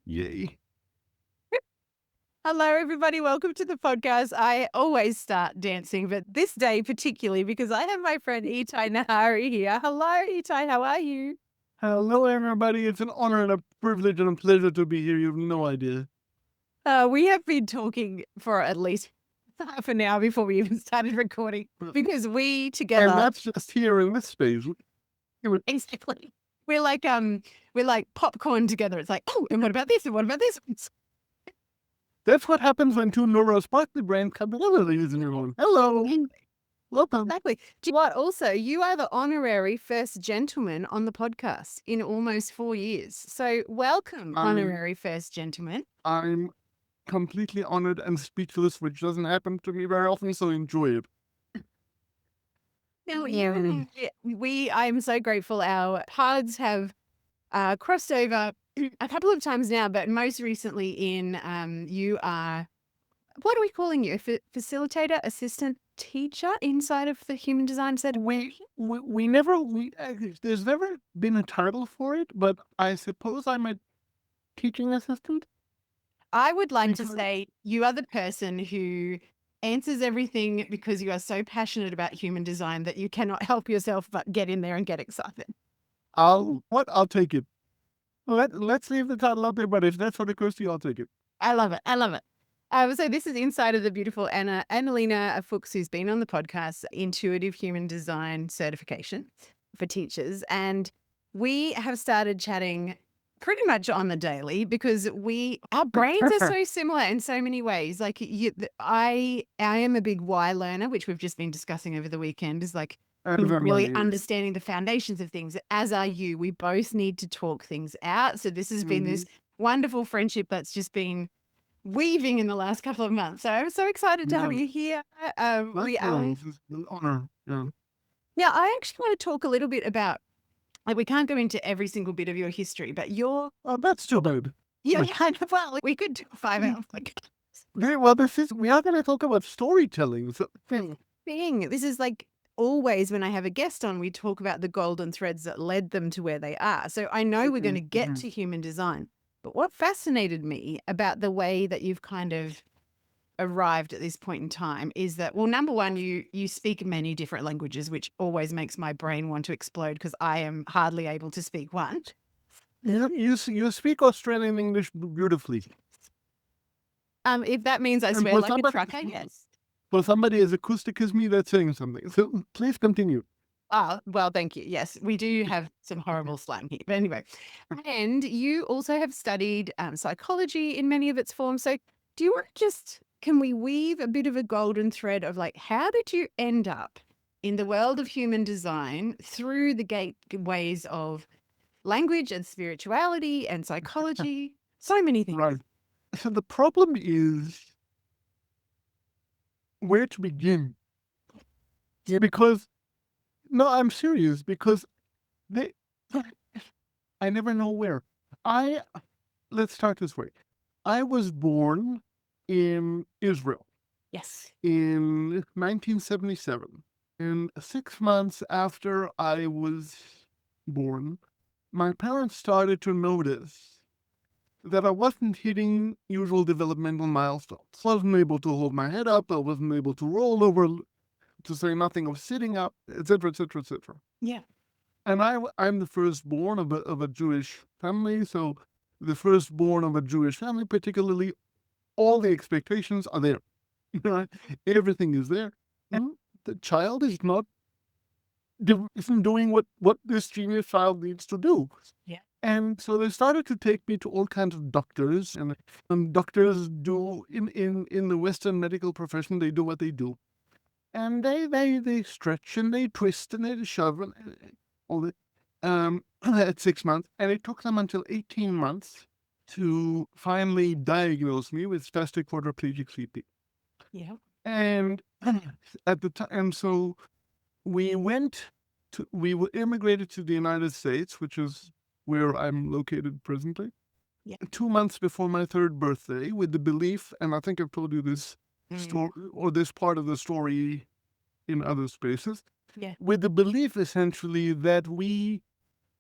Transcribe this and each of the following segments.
Yay. Hello, everybody. Welcome to the podcast. I always start dancing, but this day particularly because I have my friend Itai Nahari here. Hello, Itai. How are you? Hello, everybody. It's an honor and a privilege and a pleasure to be here. You have no idea. We have been talking for at least half an hour before we even started recording because we And together that's just here in this space. exactly we're like popcorn together. It's like, oh, and what about this? And what about this? That's what happens when two neurosparkly brains come together, ladies and gentlemen. Hello. Welcome. Exactly. Do you know what? Also, you are the honorary first gentleman on the podcast in almost 4 years. So welcome, honorary first gentleman. I'm completely honored and speechless, which doesn't happen to me very often, so enjoy it. Now, I'm so grateful. Our paths have crossed over a couple of times now, but most recently you are, what are we calling you? Facilitator, assistant teacher inside of the Human Design Center? There's never been a title for it, but I suppose I'm a teaching assistant. I would like to say you are the person who answers everything because you are so passionate about human design that you cannot help yourself but get in there and get excited. I'll take it. Let's leave the title out there, but if that's what occurs to you, I'll take it. I love it. I love it. So this is inside of the beautiful Annalena Fuchs, who's been on the podcast, Intuitive Human Design Certification for teachers. And we have started chatting pretty much on the daily because our brains are so similar in so many ways. Like I am a big why learner, which we've just been discussing over the weekend, is like really understanding the foundations of things, as are you. We both need to talk things out. So this has been this wonderful friendship that's just been weaving in the last couple of months. So I'm so excited to have you here. It's an honor. Yeah. Now, I actually want to talk a little bit about, like, we can't go into every single bit of your history, but Oh, that's too bad. yeah, well, we could do a 5 hour Very well, we are going to talk about storytelling. thing. This is like always when I have a guest on, we talk about the golden threads that led them to where they are. So I know we're going to get to human design, but what fascinated me about the way that you've kind of arrived at this point in time is that, well, number one, you speak many different languages, which always makes my brain want to explode because I am hardly able to speak one. You speak Australian English beautifully. If that means I swear like a trucker, yes. For somebody as acoustic as me, that's saying something. So please continue. Oh, well, thank you. Yes, we do have some horrible slang here. But anyway, and you also have studied psychology in many of its forms. So do you want to can we weave a bit of a golden thread of like, how did you end up in the world of human design through the gateways of language and spirituality and psychology? So many things. Right. So the problem is where to begin. Yeah, because no, I'm serious, because I never know where. Let's start this way. I was born in Israel. Yes. In 1977. And 6 months after I was born, my parents started to notice that I wasn't hitting usual developmental milestones. I wasn't able to hold my head up. I wasn't able to roll over, to say nothing of sitting up, etc., etc., etc. Yeah. And I'm the firstborn of a Jewish family, so the firstborn of a Jewish family, particularly, all the expectations are there. Everything is there, and the child isn't doing what this genius child needs to do. Yeah. And so they started to take me to all kinds of doctors, and doctors do in the Western medical profession, they do what they do. And they stretch and they twist and they shove and all that at 6 months. And it took them until 18 months to finally diagnose me with spastic quadriplegic sleep. Yeah. And at the time, so we immigrated to the United States, which is where I'm located presently. Yeah. 2 months before my 3rd birthday, with the belief, and I think I've told you this story or this part of the story in other spaces. Yeah. With the belief essentially that we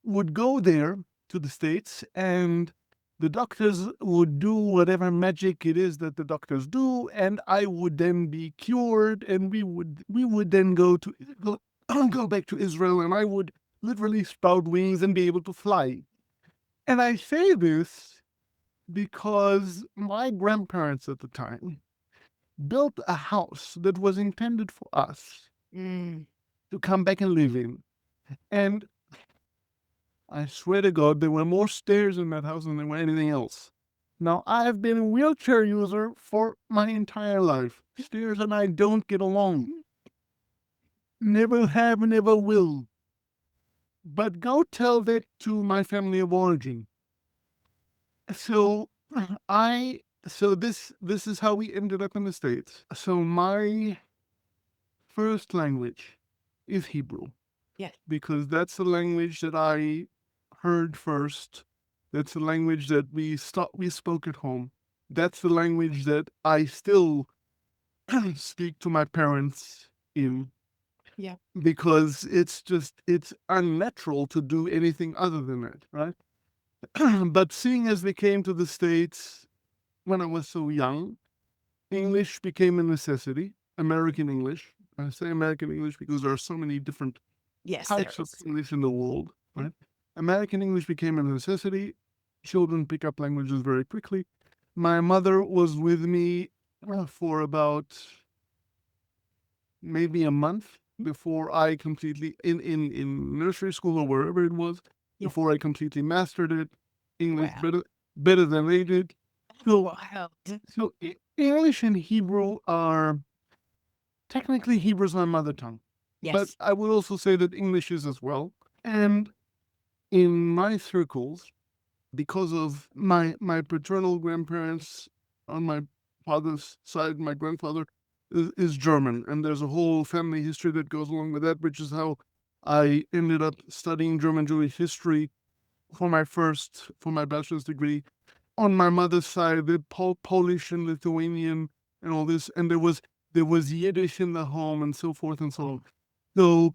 would go there to the States and The doctors would do whatever magic it is that the doctors do, and I would then be cured, and we would then go, go back to Israel, and I would literally sprout wings and be able to fly. And I say this because my grandparents at the time built a house that was intended for us Mm. to come back and live in. And I swear to God, there were more stairs in that house than there were anything else. Now, I have been a wheelchair user for my entire life. Stairs and I don't get along. Never have, never will. But go tell that to my family of origin. So I so this is how we ended up in the States. So my first language is Hebrew. Yes. Because that's the language that I heard first. That's the language that we spoke at home. That's the language that I still speak to my parents in. Yeah. Because it's unnatural to do anything other than that, right? But seeing as they came to the States when I was so young, English became a necessity. American English. I say American English because there are so many different Yes, there types of is. English in the world, right? American English became a necessity. Children pick up languages very quickly. My mother was with me for about maybe a month before I completely, in nursery school or wherever it was, Yeah. before I completely mastered it. English Wow. better than they did. So, Wild. so English and Hebrew are technically Hebrew's my mother tongue, but Yes. I would also say that English is as well. And in my circles, because of my paternal grandparents on my father's side, my grandfather is German, and there's a whole family history that goes along with that, which is how I ended up studying German Jewish history for my bachelor's degree. On my mother's side, the Polish and Lithuanian and all this, and there was Yiddish in the home and so forth and so on. So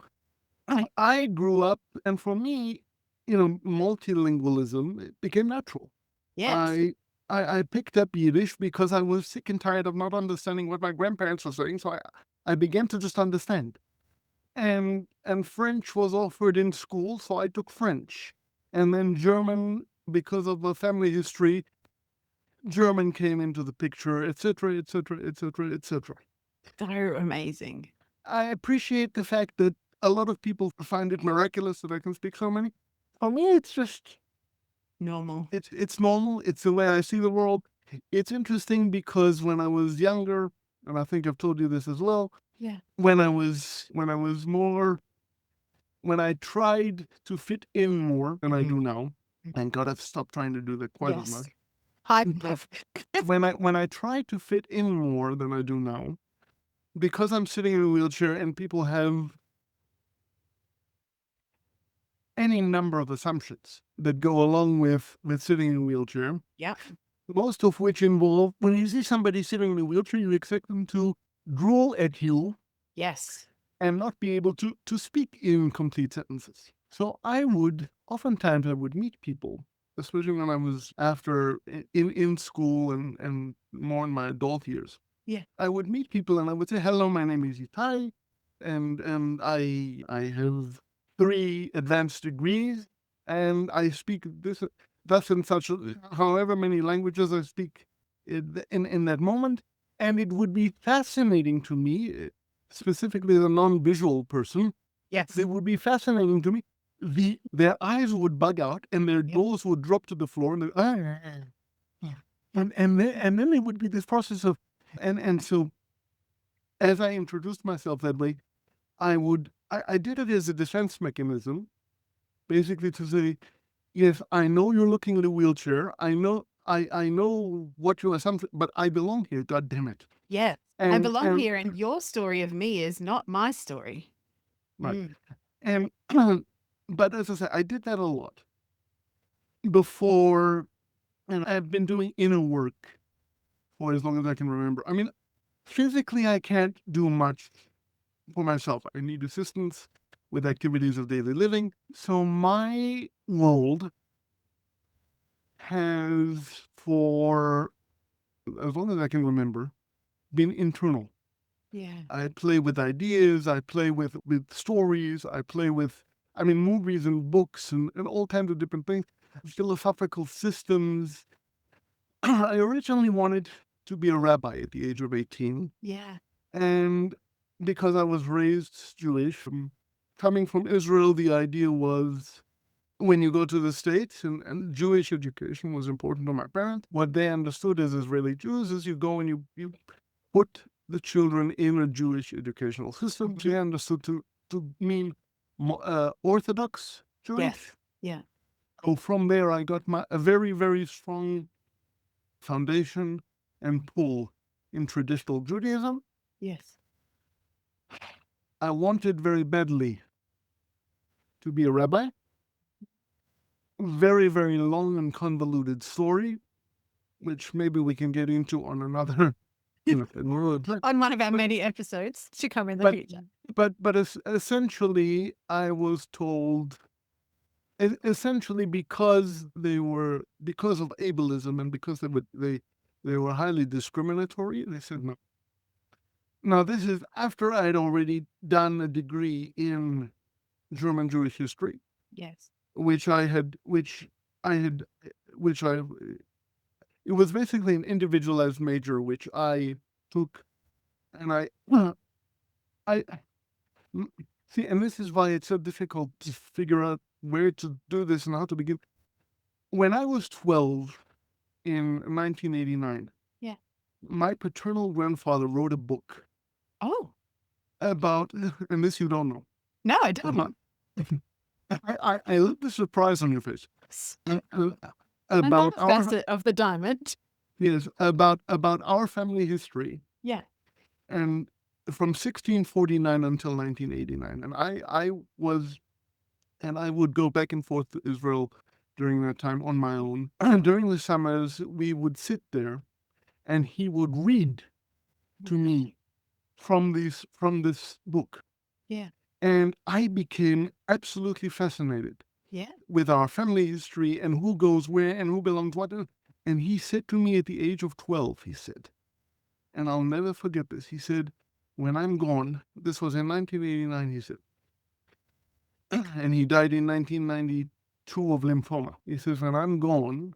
I grew up, and for me, multilingualism it became natural. Yes. I picked up Yiddish because I was sick and tired of not understanding what my grandparents were saying, so I began to just understand. And French was offered in school, so I took French. And then German, because of the family history, German came into the picture, etc., etc., etc., etc. So amazing. I appreciate the fact that a lot of people find it miraculous that I can speak so many. For me, it's just Normal. it's normal. It's the way I see the world. It's interesting because when I was younger, and I think I've told you this as well, Yeah. when I tried to fit in more than I do now, thank God I've stopped trying to do that quite as Yes. much. Hi. When I try to fit in more than I do now, because I'm sitting in a wheelchair and people have any number of assumptions that go along with sitting in a wheelchair, Yeah. most of which involve when you see somebody sitting in a wheelchair, you expect them to drool at you Yes. and not be able to speak in complete sentences. So oftentimes I would meet people, especially when I was after in school and more in my adult years. Yeah. I would meet people and I would say, "Hello, my name is Itai, and I have 3 advanced degrees, and I speak this thus and such, however many languages I speak in that moment." And it would be fascinating to me, specifically the non-visual person, Yes. it would be fascinating to me. Their eyes would bug out and their jaws would drop to the floor, and then it would be this process of and so as I introduced myself that way, I did it as a defense mechanism, basically to say, yes, I know you're looking at a wheelchair. I know what your assumption, but I belong here. God damn it! Yes. I And belong and here, and your story of me is not my story. right Mm. and but as I said, I did that a lot before, and I've been doing inner work for as long as I can remember. I mean, physically, I can't do much for myself. I need assistance with activities of daily living. So my world has, for as long as I can remember, been internal. Yeah. I play with ideas, I play with stories, I play with, I mean, movies and books and all kinds of different things, philosophical systems. I originally wanted to be a rabbi at the age of 18. Yeah. And because I was raised Jewish, coming from Israel, the idea was when you go to the States, and Jewish education was important to my parents. What they understood as Israeli Jews is you go and you put the children in a Jewish educational system. They understood to mean Orthodox Jewish. Yes. Yeah. So from there, I got a very, very strong foundation and pull in traditional Judaism. Yes. I wanted very badly to be a rabbi. Very, very long and convoluted story, which maybe we can get into on another, On one of our many episodes to come in the but future. essentially, I was told, essentially because because of ableism and because they were highly discriminatory. They said no. Now this is after I'd already done a degree in German Jewish history, Yes. which I had, which I, it was basically an individualized major, which I took, and I see, and this is why it's so difficult to figure out where to do this and how to begin. When I was 12 in 1989, Yeah. my paternal grandfather wrote a book Oh, about, and this you don't know. no, I don't. I love the surprise on your face. Another About our, facet of the diamond. yes, about our family history, Yeah. and from 1649 until 1989. And I was, and I would go back and forth to Israel during that time on my own. During the summers, we would sit there, and he would read to me from this book, Yeah. and I became absolutely fascinated Yeah. with our family history and who goes where and who belongs what. And he said to me at the age of 12, he said, and I'll never forget this. He said, when I'm gone, this was in 1989, he said, and he died in 1992 of lymphoma. He says, when I'm gone,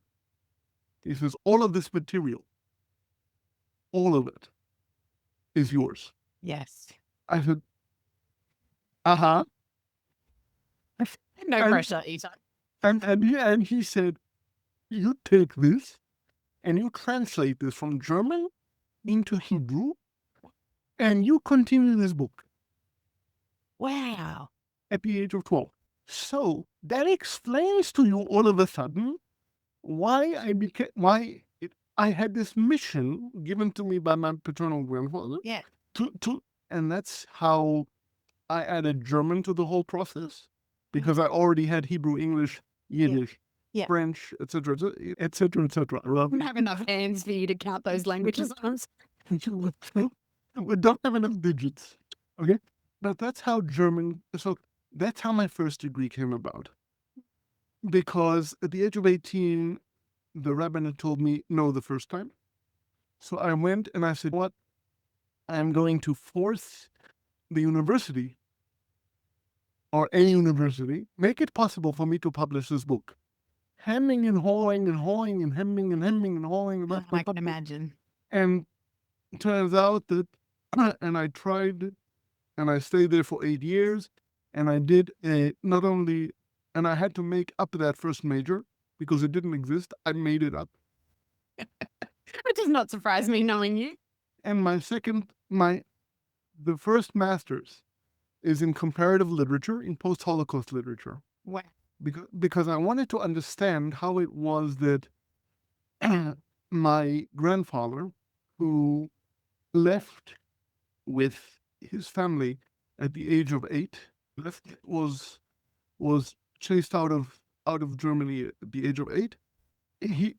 he says, all of this material, all of it is yours. Yes. I said, uh-huh. No And, pressure, Ethan. and he said, you take this and you translate this from German into Hebrew and you continue this book Wow. at the age of 12. So that explains to you all of a sudden why I had this mission given to me by my paternal grandfather. Yeah. And that's how I added German to the whole process, because I already had Hebrew, English, Yiddish, Yeah. French, etc., etc., etc. I don't have enough hands for you to count those languages. We don't have enough digits. Okay, but that's how German. So that's how my first degree came about. Because at the age of 18, the rabbin had told me no the first time. So I went and I said, "What? I'm going to force the university, or any university, make it possible for me to publish this book." Hemming and hawing and hawing and hemming and hemming and hawing. I can imagine. And it turns out that, and I tried, and I stayed there for 8 years, and I did not only, and I had to make up that first major because it didn't exist. I made it up. It does not surprise me knowing you. And the first master's is in comparative literature, in post-Holocaust literature, Wow. because I wanted to understand how it was that my grandfather, who left with his family at the age of 8, was chased out of Germany at the age of 8,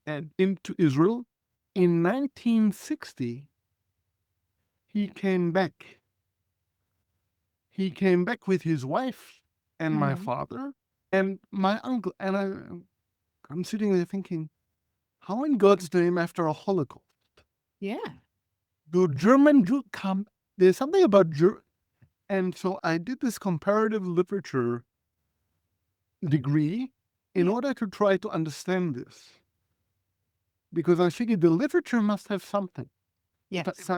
and into Israel. In 1960, he came back. He came back with his wife and my father and my uncle. And I'm sitting there thinking, how in God's name after a Holocaust Yeah. do German Jews come? There's something about and so I did this comparative literature degree in Yeah. order to try to understand this, because I figured the literature must have something. Yes. If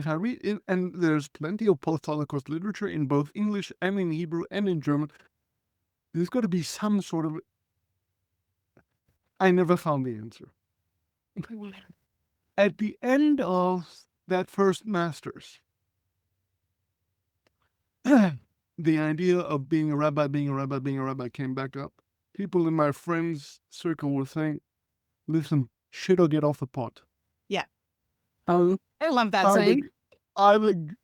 I read it, and there's plenty of post-Holocaust literature in both English and in Hebrew and in German, there's got to be some sort of. I never found the answer. At the end of that first master's, the idea of being a rabbi came back up. People in my friends' circle were saying, "Listen, shit or get off the pot." Yeah. Um, I love that I saying. would, I would,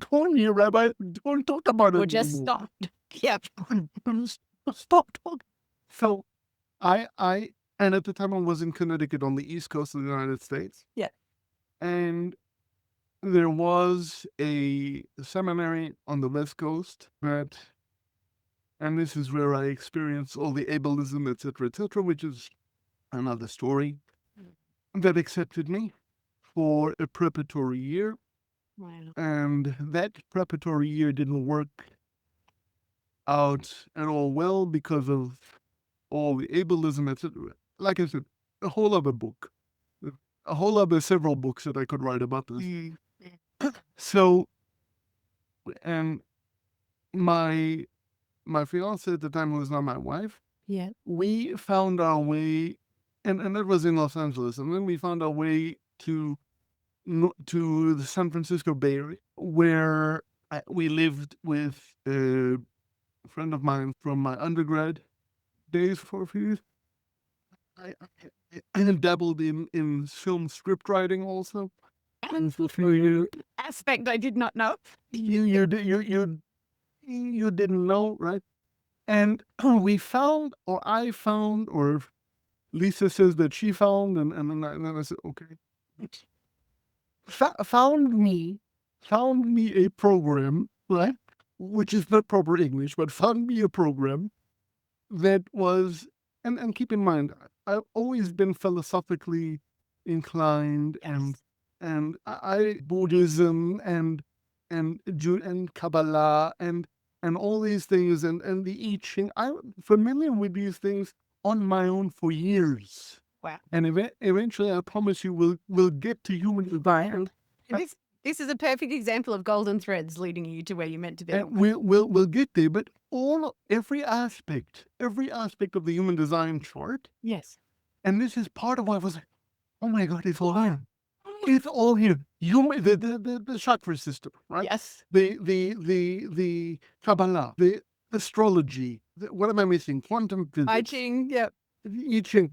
don't you, Rabbi, don't talk about it Or just anymore. stop. Yep. Stop talking. So and at the time I was in Connecticut on the East Coast of the United States. Yeah. And there was a seminary on the West Coast and this is where I experienced all the ableism, etc., which is another story, that accepted me for a preparatory year. Wow. And that preparatory year didn't work out at all well because of all the ableism, etc. Like I said, a whole other book, a whole other several books that I could write about this. Mm. So, and my fiance at the time, who was not my wife, Yeah. we found our way, and that was in Los Angeles, and then we found our way to the San Francisco Bay Area, where we lived with a friend of mine from my undergrad days for a few years. I dabbled in film script writing also. And for a few years. Aspect I did not know. You didn't know, right? And we found, or I found, or Lisa says that she found, and then I said, okay. Found me a program, right? Which is not proper English, but found me a program that was, and keep in mind, I've always been philosophically inclined, and I Buddhism and Kabbalah and all these things and the I Ching. I'm familiar with these things on my own for years. Wow. And eventually, I promise you, we'll get to human design. This is a perfect example of golden threads leading you to where you're meant to be. And we'll get there, but every aspect of the human design chart, Yes. and this is part of why I was like, oh my God, it's all here. It's all here. The chakra system, right? Yes. The Kabbalah, the astrology. What am I missing? Quantum physics. I Ching. Yep. I Ching.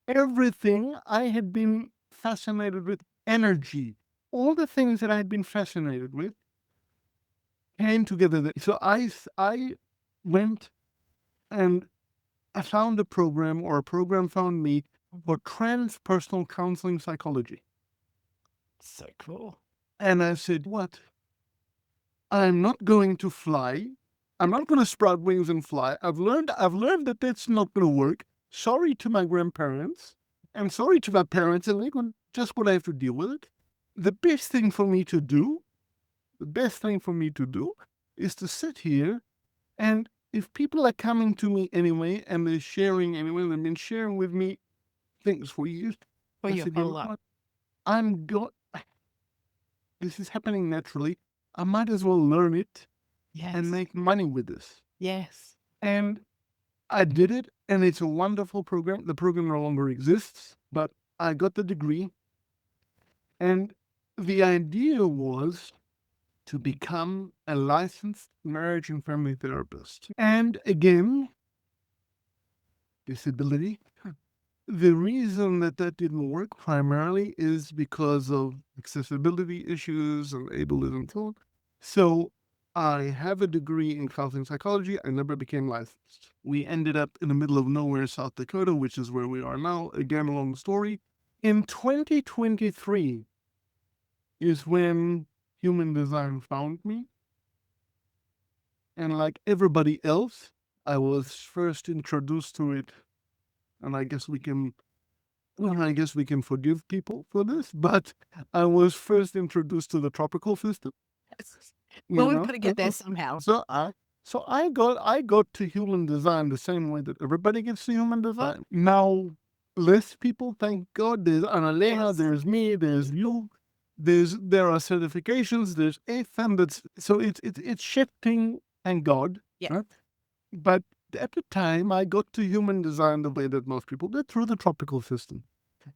Everything I had been fascinated with, energy, all the things that I had been fascinated with came together. So I went and I found a program, or a program found me, for transpersonal counseling psychology. So cool. And I said, what? I'm not going to fly. I'm not going to sprout wings and fly. I've learned that that's not going to work. Sorry to my grandparents, and sorry to my parents, and they're just going to have to deal with it. The best thing for me to do is to sit here, and if people are coming to me anyway, and they're sharing anyway, they've been sharing with me things for years. For I your said, whole life. this is happening naturally. I might as well learn it Yes. and make money with this. Yes. And I did it, and it's a wonderful program. The program no longer exists, but I got the degree. And the idea was to become a licensed marriage and family therapist. And again, disability. The reason that didn't work primarily is because of accessibility issues and ableism. So I have a degree in counseling psychology. I never became licensed. We ended up in the middle of nowhere, South Dakota, which is where we are now. Again, a long story. In 2023 is when human design found me. And like everybody else, I was first introduced to it, and I guess we can Well, I guess we can forgive people for this, but I was first introduced to the tropical system. Well, You we've know, got to get there somehow. so I got to human design the same way that everybody gets to human design. Now, less people, thank God. There's Annalena, Yes. there's me, there's you, there are certifications, there's AFM. So it's shifting, thank God. Yeah. Right? But at the time, I got to human design the way that most people did, through the tropical system.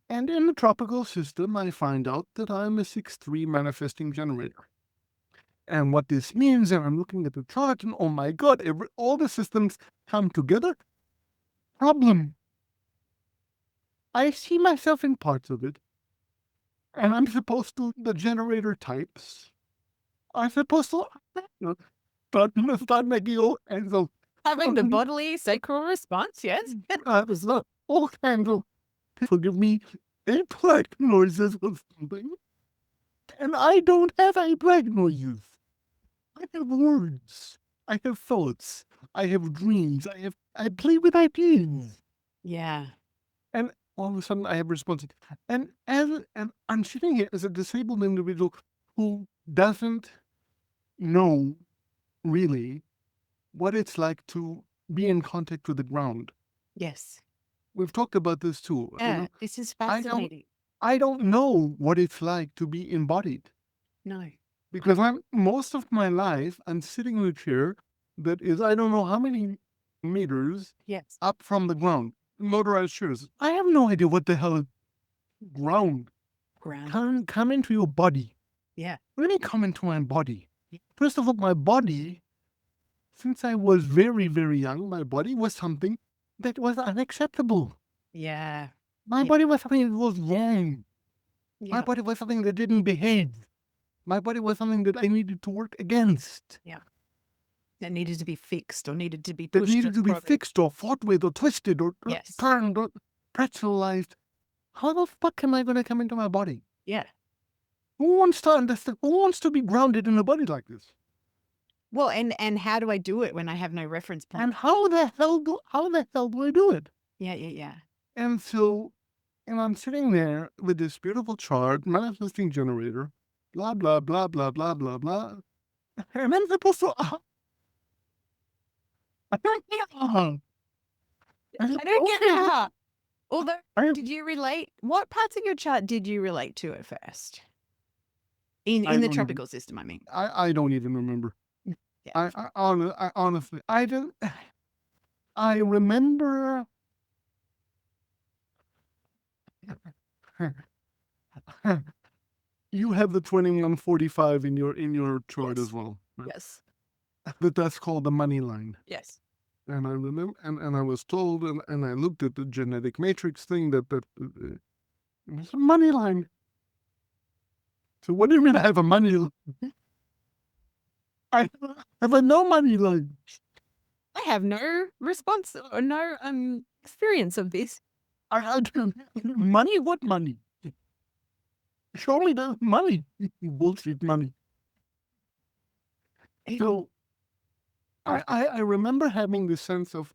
And in the tropical system, I find out that I'm a 6-3 manifesting generator. And what this means, and I'm looking at the chart, and oh my God, all the systems come together. Problem. I see myself in parts of it, and I'm supposed to, the generator types are supposed to, start making all kinds of, Having the bodily sacral response, yes. all kinds of, forgive me, black noises or something. And I don't have a black noises. I have words. I have thoughts. I have dreams. I play with ideas. Yeah. And all of a sudden I have responsibility. And I'm sitting here as a disabled individual who doesn't know really what it's like to be in contact with the ground. Yes. We've talked about this too. Yeah. This is I fascinating. don't know what it's like to be embodied. No. Because most of my life, I'm sitting in a chair that is, I don't know how many meters Yes. up from the ground, motorized chairs. I have no idea what the hell is ground. Ground. Come into your body. Yeah. Let me come into my body. First of all, my body, since I was very, very young, my body was something that was unacceptable. Yeah. My Yeah. body was something that was wrong. My Yeah. body was something that didn't behave. My body was something that I needed to work against. That needed to be fixed or needed to be That pushed. needed to be fixed or fought with or twisted or Yes. turned or pretzelized. How the fuck am I going to come into my body? Yeah. Who wants to understand? Who wants to be grounded in a body like this? Well, and how do I do it when I have no reference point? And how the hell do I do it? Yeah. And so, and I'm sitting there with this beautiful chart, manifesting generator, blah blah blah blah blah blah blah, and I'm supposed to. I don't get it. Although, I did you relate? What parts of your chart did you relate to at first? In I the don't tropical system, I mean. I don't even remember. Yeah. I honestly, I don't. I remember. You have the 2145 in your chart Yes. as well. Right? Yes. But that's called the money line. Yes. And I remember, and I was told, and I looked at the genetic matrix thing that it's a money line. So what do you mean I have a money line? I have a no money line. I have no response or no experience of this. I had money. What money? Show me the money. Bullshit money. So I remember having this sense of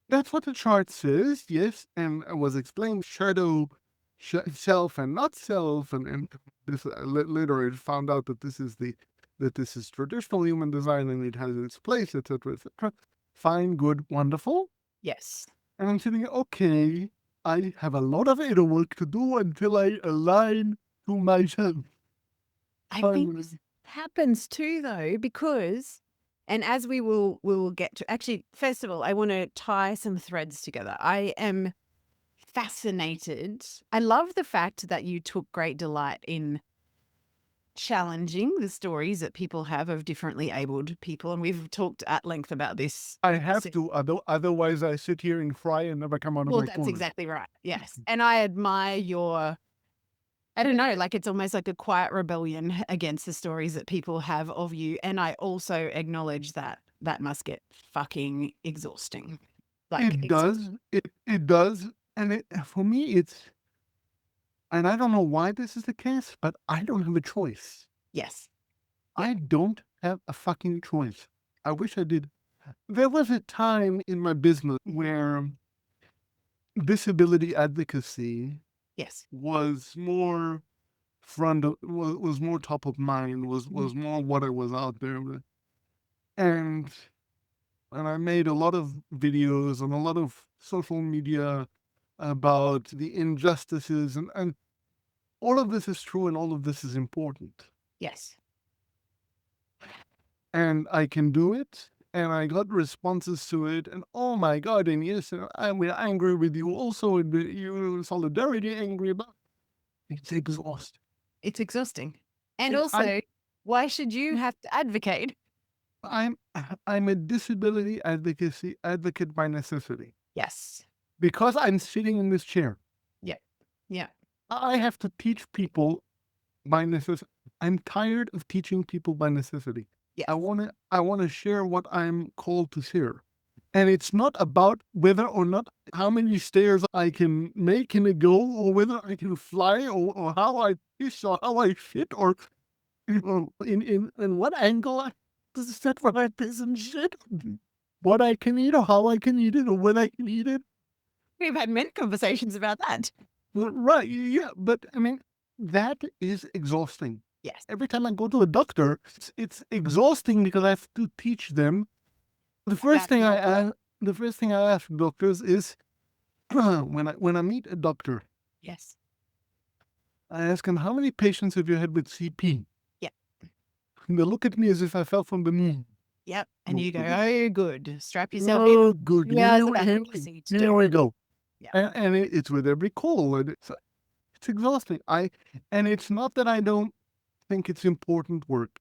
that's what the chart says, yes, and I was explained shadow, self, and not self, and this later I found out that this is traditional human design and it has its place, etc., etc. Fine, good, wonderful. Yes. And I'm thinking, okay, I have a lot of inner work to do until I align to myself. I think this happens too, though, because, and as we will get to, actually, first of all, I want to tie some threads together. I am fascinated. I love the fact that you took great delight in challenging the stories that people have of differently abled people. And we've talked at length about this. I have to, otherwise I sit here and cry and never come out of Well, my that's corner. exactly right. Yes. And I admire your, I don't know, like it's almost like a quiet rebellion against the stories that people have of you. And I also acknowledge that that must get fucking exhausting. Like It does. It does. And for me, and I don't know why this is the case, but I don't have a choice. Yes. I don't have a fucking choice. I wish I did. There was a time in my business where disability advocacy Yes. was more was more top of mind, was more what I was out there with. And I made a lot of videos and a lot of social media about the injustices, and all of this is true and all of this is important. Yes. And I can do it. And I got responses to it, and oh my God! And yes, I'm angry with you also. You solidarity angry about it's exhausting. It's exhausting. And I also, why should you have to advocate? I'm I'm a disability advocate by necessity Yes. because I'm sitting in this chair. Yeah. Yeah. I have to teach people by necessity. I'm tired of teaching people by necessity. Yes. I wanna share what I'm called to share. And it's not about whether or not how many stairs I can make in a go, or whether I can fly, or how I fish, or how I fit, or in what angle I set for my piss and shit. What I can eat, or how I can eat it, or when I can eat it. We've had many conversations about that. Right, yeah, but I mean, that is exhausting. Yes. Every time I go to a doctor, it's exhausting because I have to teach them. The first thing I ask doctors is when I meet a doctor, Yes. I ask him, how many patients have you had with CP? Yeah. And they look at me as if I fell from the moon. Yep. And you go, Mhm. oh, good. Strap yourself in. Oh, good. 2 hours of Here, advocacy to do. here we go. Yeah. And it's with every call. And it's exhausting. And it's not that I don't think it's important work.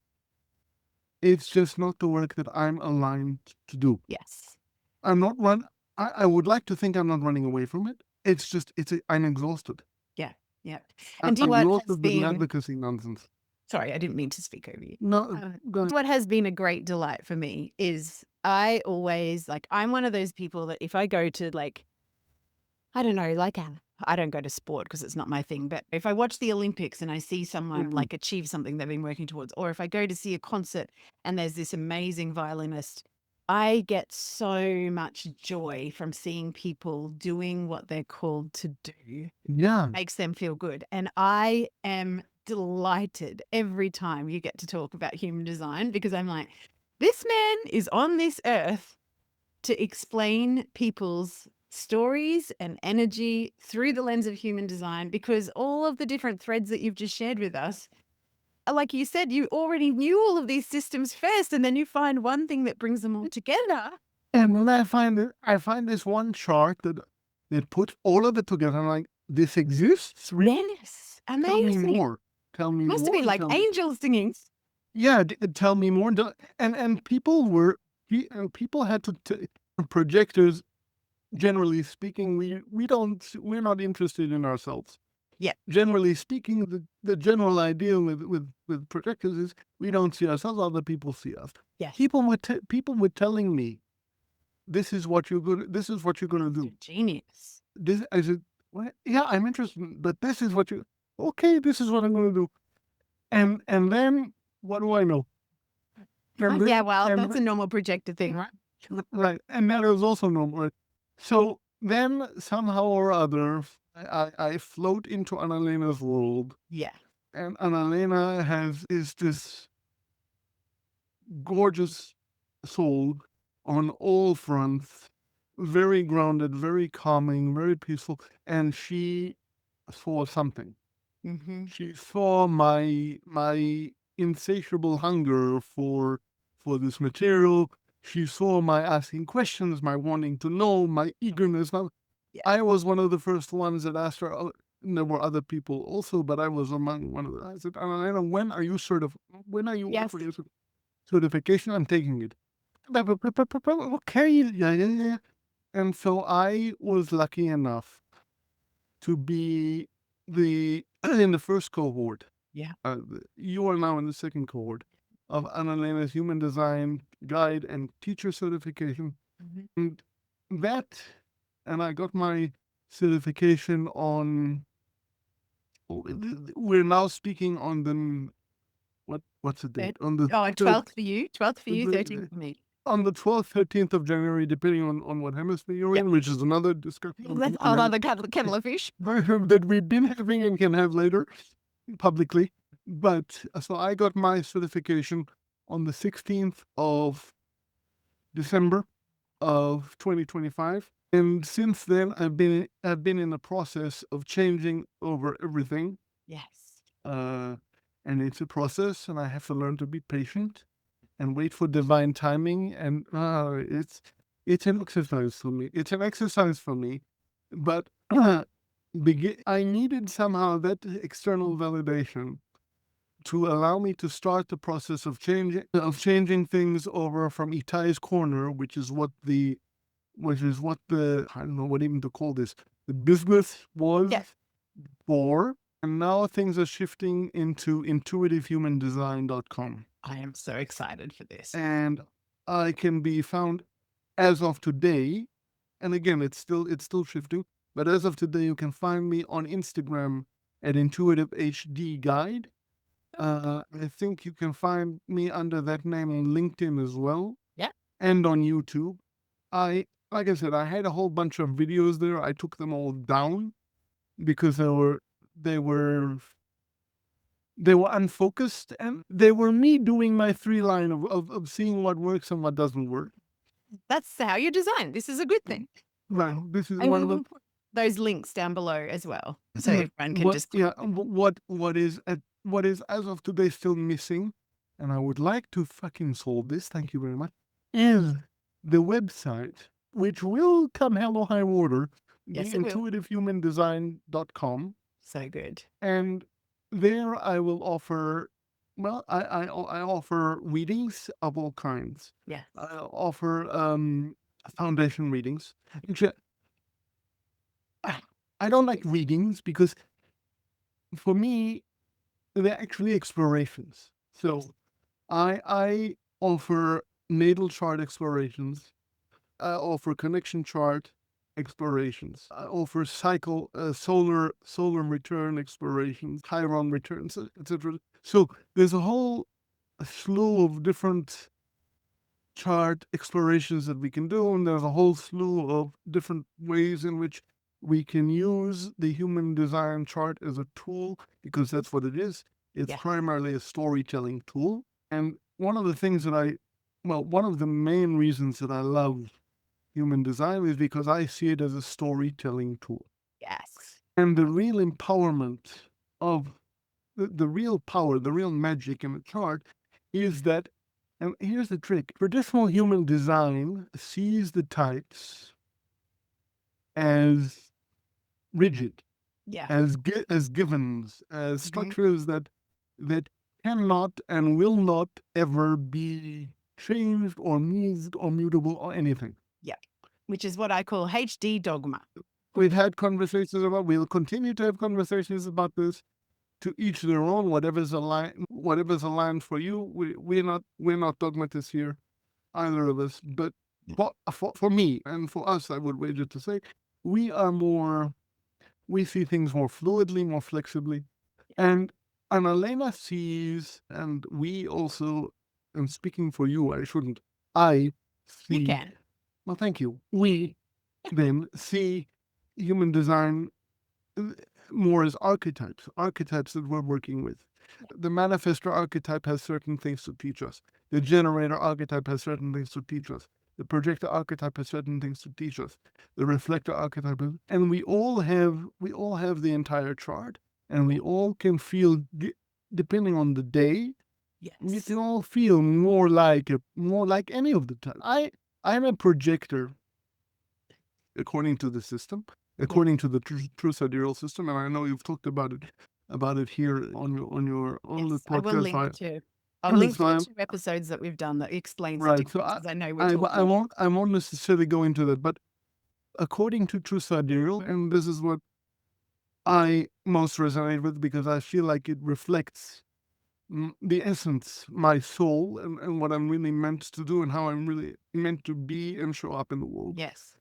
It's just not the work that I'm aligned to do. Yes. I'm not run. I would like to think I'm not running away from it. It's just I'm exhausted. Yeah. Yeah. I'm And do you know what has exhausted with been, advocacy nonsense. sorry, I didn't mean to speak over you. No, go ahead. What has been a great delight for me is I always I'm one of those people that if I go to I don't know, I don't go to sport because it's not my thing, but if I watch the Olympics and I see someone Mhm. achieve something they've been working towards, or if I go to see a concert and there's this amazing violinist, I get so much joy from seeing people doing what they're called to do. Yeah. Makes them feel good. And I am delighted every time you get to talk about human design because I'm like, this man is on this earth to explain people's stories and energy through the lens of human design, because all of the different threads that you've just shared with us, like you said, you already knew all of these systems first, and then you find one thing that brings them all together. And when I find this one chart that puts all of it together. I'm like, this exists? Really? Yes, Tell me amazing. more. Tell me Must have more. been like Tell me. angels singing. Yeah, tell me more. And people had to projectors. Generally speaking, we're not interested in ourselves. Yeah. Generally speaking, the general idea with projectors is we don't see ourselves; other people see us. Yes. People were telling me, this is what you're gonna do. Genius. I said, what? Yeah, I'm interested, but this is what okay, this is what I'm gonna do. And then what do I know? Yeah, well, and that's a normal projector thing, right? Right, and that is also normal. So then somehow or other, I float into Annalena's world, Yeah. and Annalena is this gorgeous soul on all fronts, very grounded, very calming, very peaceful, and she saw something. Mm-hmm. She saw my insatiable hunger for this material. She saw my asking questions, my wanting to know, my eagerness. Yeah. I was one of the first ones that asked her. And there were other people also, but I was among one of them. I said, Annalena, when are you When are you Yes. for your certification? I'm taking it. Okay, yeah. And so I was lucky enough to be in the first cohort. Yeah. You are now in the second cohort of Annalena's Human Design Guide and Teacher Certification. Mhm. And that, and I got my certification on. We're now speaking on the what's the date on the 12th for you, 12th for you, 13th for me. on the 12th, 13th of January, depending on what hemisphere you're in, which is another discussion That's another kettle of fish. that we've been having and can have later publicly. But so I got my certification on the 16th of December of 2025. And since then, I've been in the process of changing over everything. Yes. And it's a process, and I have to learn to be patient and wait for divine timing. And it's an exercise for me. It's an exercise for me, but I needed somehow that external validation to allow me to start the process of changing things over from Itai's corner, which is what the I don't know what even to call this, the business was for, and now things are shifting into intuitivehumandesign.com. I am so excited for this. And I can be found as of today, and again, it's still shifting, but as of today, you can find me on Instagram at Intuitive HD Guide. I think you can find me under that name on LinkedIn as well. Yeah. And on YouTube. Like I said, I had a whole bunch of videos there. I took them all down because they were unfocused, and they were me doing my 3 line of seeing what works and what doesn't work. That's how you design. This is a good thing. Right. This is And one we of the will put those links down below as well, so everyone can just. what is as of today still missing, and I would like to fucking solve this. Thank you very much. Is the website, which will come hell or high water, Yes, it will. intuitivehumandesign.com. So good. And there I will offer, well, I offer readings of all kinds. Yeah. I offer foundation readings. Actually, I don't like readings because for me, they're actually explorations. So I offer natal chart explorations. I offer connection chart explorations. I offer solar return explorations, Chiron returns, etc. So there's a whole slew of different chart explorations that we can do, and there's a whole slew of different ways in which we can use the human design chart as a tool, because that's what it is. It's primarily a storytelling tool. And one of the main reasons that I love human design is because I see it as a storytelling tool. Yes. And the real empowerment of the real power, the real magic in the chart is that, and here's the trick, traditional human design sees the types as rigid, as givens, as structures that cannot and will not ever be changed or moved or mutable or anything. Which is what I call HD dogma. We've had conversations we'll continue to have conversations about this. To each their own, whatever's aligned for you. We're not dogmatists here, either of us. But for me and for us, I would wager to say, we see things more fluidly, more flexibly. And Elena sees, and we also, and speaking for you, I shouldn't, I see. You can. Well, thank you. We then see human design more as archetypes that we're working with. The manifestor archetype has certain things to teach us. The generator archetype has certain things to teach us. The projector archetype has certain things to teach us. The reflector archetype, and we all have the entire chart, and we all can feel, depending on the day, we can all feel more like any of the time. I'm a projector, according to the system, according to the true sidereal system, and I know you've talked about it here on the podcast. I will link to. I'll link to the 2 episodes that we've done that explains the differences. I know we're talking. I won't necessarily go into that, but according to true sidereal, and this is what I most resonate with because I feel like it reflects the essence, my soul, and what I'm really meant to do and how I'm really meant to be and show up in the world. Yes.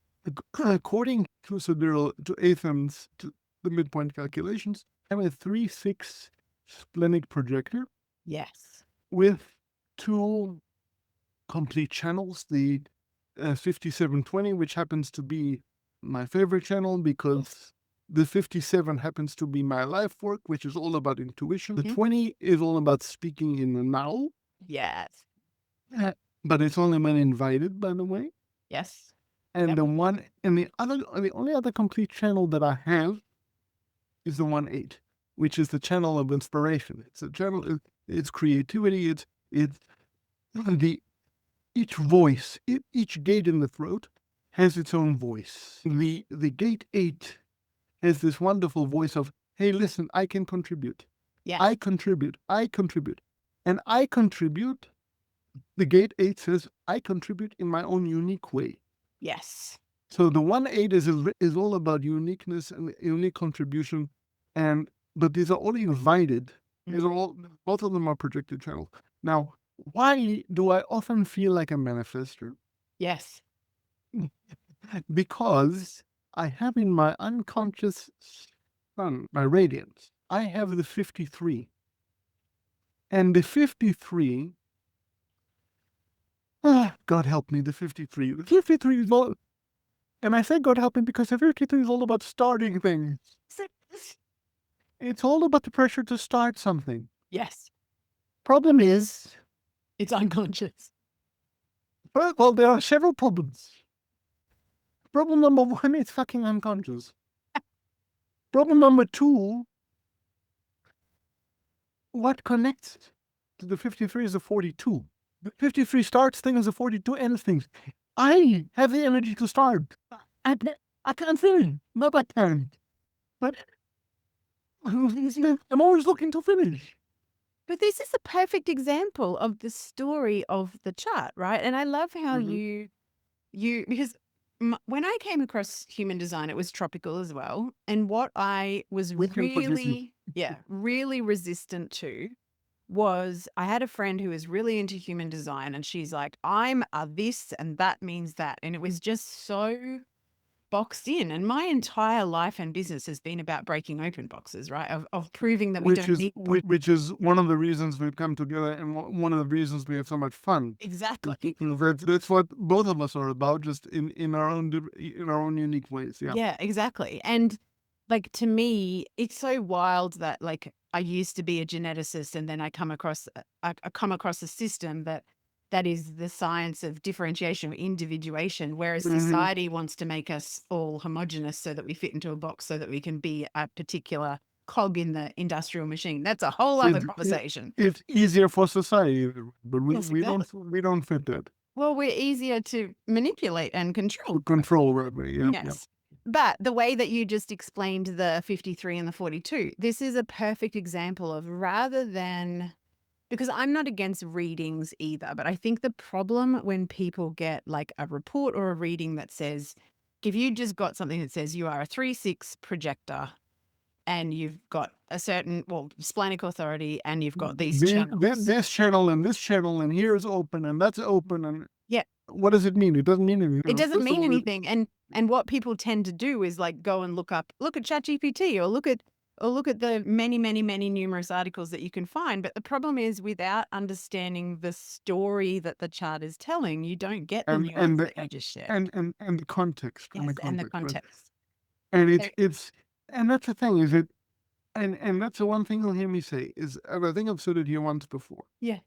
According to sidereal, to Athens, to the midpoint calculations, I'm a 3-6 splenic projector. Yes. With 2 complete channels. The 5720, which happens to be my favorite channel because the 57 happens to be my life work, which is all about intuition. The 20 is all about speaking in the now. Yes. But it's only when invited, by the way. Yes. And Yep. the only other complete channel that I have is the 1-8, which is the channel of inspiration. It's a channel, it's creativity, it's the each voice, each gate in the throat has its own voice. The gate 8 has this wonderful voice of, hey, listen, I can contribute. Yes. I contribute. And I contribute. The gate 8 says, I contribute in my own unique way. Yes. So the 1-8 is all about uniqueness and unique contribution. But these are all invited. These are all, both of them are projected channels. Now, why do I often feel like a manifester? Yes. Because I have in my unconscious sun, my radiance, I have the 53. And the 53, God help me, the 53. The 53 is all, and I say God help me because the 53 is all about starting things. It's all about the pressure to start something. Yes. Problem is, It's unconscious. well, there are several problems. Problem number 1, it's fucking unconscious. Problem number 2, what connects to the 53 is the 42. The 53 starts things, the 42 ends things. I have the energy to start. I can't finish. No, I can't. But I'm always looking to finish. But this is a perfect example of the story of the chart, right? And I love how you because when I came across human design, it was tropical as well. And what I was really resistant to was I had a friend who was really into human design, and she's like, I'm a this and that means that. And it was just so boxed in. And my entire life and business has been about breaking open boxes, right? Of proving that we Which don't need them. which is one of the reasons we've come together and one of the reasons we have so much fun. Exactly. That's what both of us are about, just in our own unique ways. Yeah. Yeah, exactly. And like to me, it's so wild that like I used to be a geneticist and then I come across a system that is the science of differentiation or individuation, whereas society wants to make us all homogenous so that we fit into a box so that we can be a particular cog in the industrial machine. That's a whole other conversation. It's easier for society, but Yes, we exactly. don't fit that. Well, we're easier to manipulate and control. Control, right? Yeah. Yes. But the way that you just explained the 53 and the 42, this is a perfect example of rather than, because I'm not against readings either, but I think the problem when people get like a report or a reading that says, if you just got something that says you are a 3-6 projector and you've got a certain, splenic authority and you've got these channels. This channel and this channel and here is open and that's open and yeah. What does it mean? It doesn't mean anything. It doesn't mean anything. And what people tend to do is like go and look at ChatGPT or look at the many, many, many numerous articles that you can find. But the problem is without understanding the story that the chart is telling, you don't get the nuance that you just shared. And the context. Yes, and the context. And it's and that's the thing, is it and that's the one thing you'll hear me say is, and I think I've said it here once before. Yeah.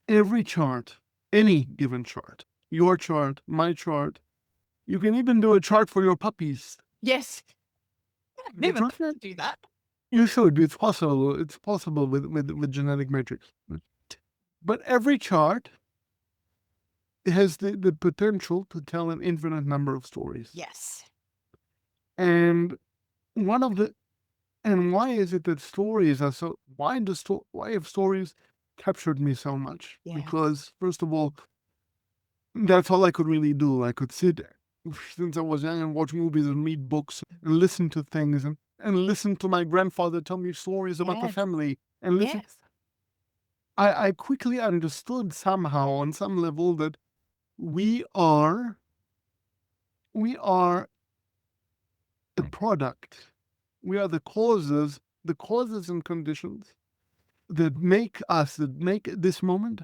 Every chart, any given chart, your chart, my chart, you can even do a chart for your puppies. Yes. Never do that. You should. It's possible. It's possible with genetic matrix. But every chart has the potential to tell an infinite number of stories. Yes. And why is it that stories are so? Why have stories captured me so much? Yeah. Because first of all, that's all I could really do. I could sit since I was young and watch movies and read books and listen to things and listen to my grandfather tell me stories about the family and listen. Yes. I quickly understood somehow on some level that we are a product. We are the causes and conditions that make this moment.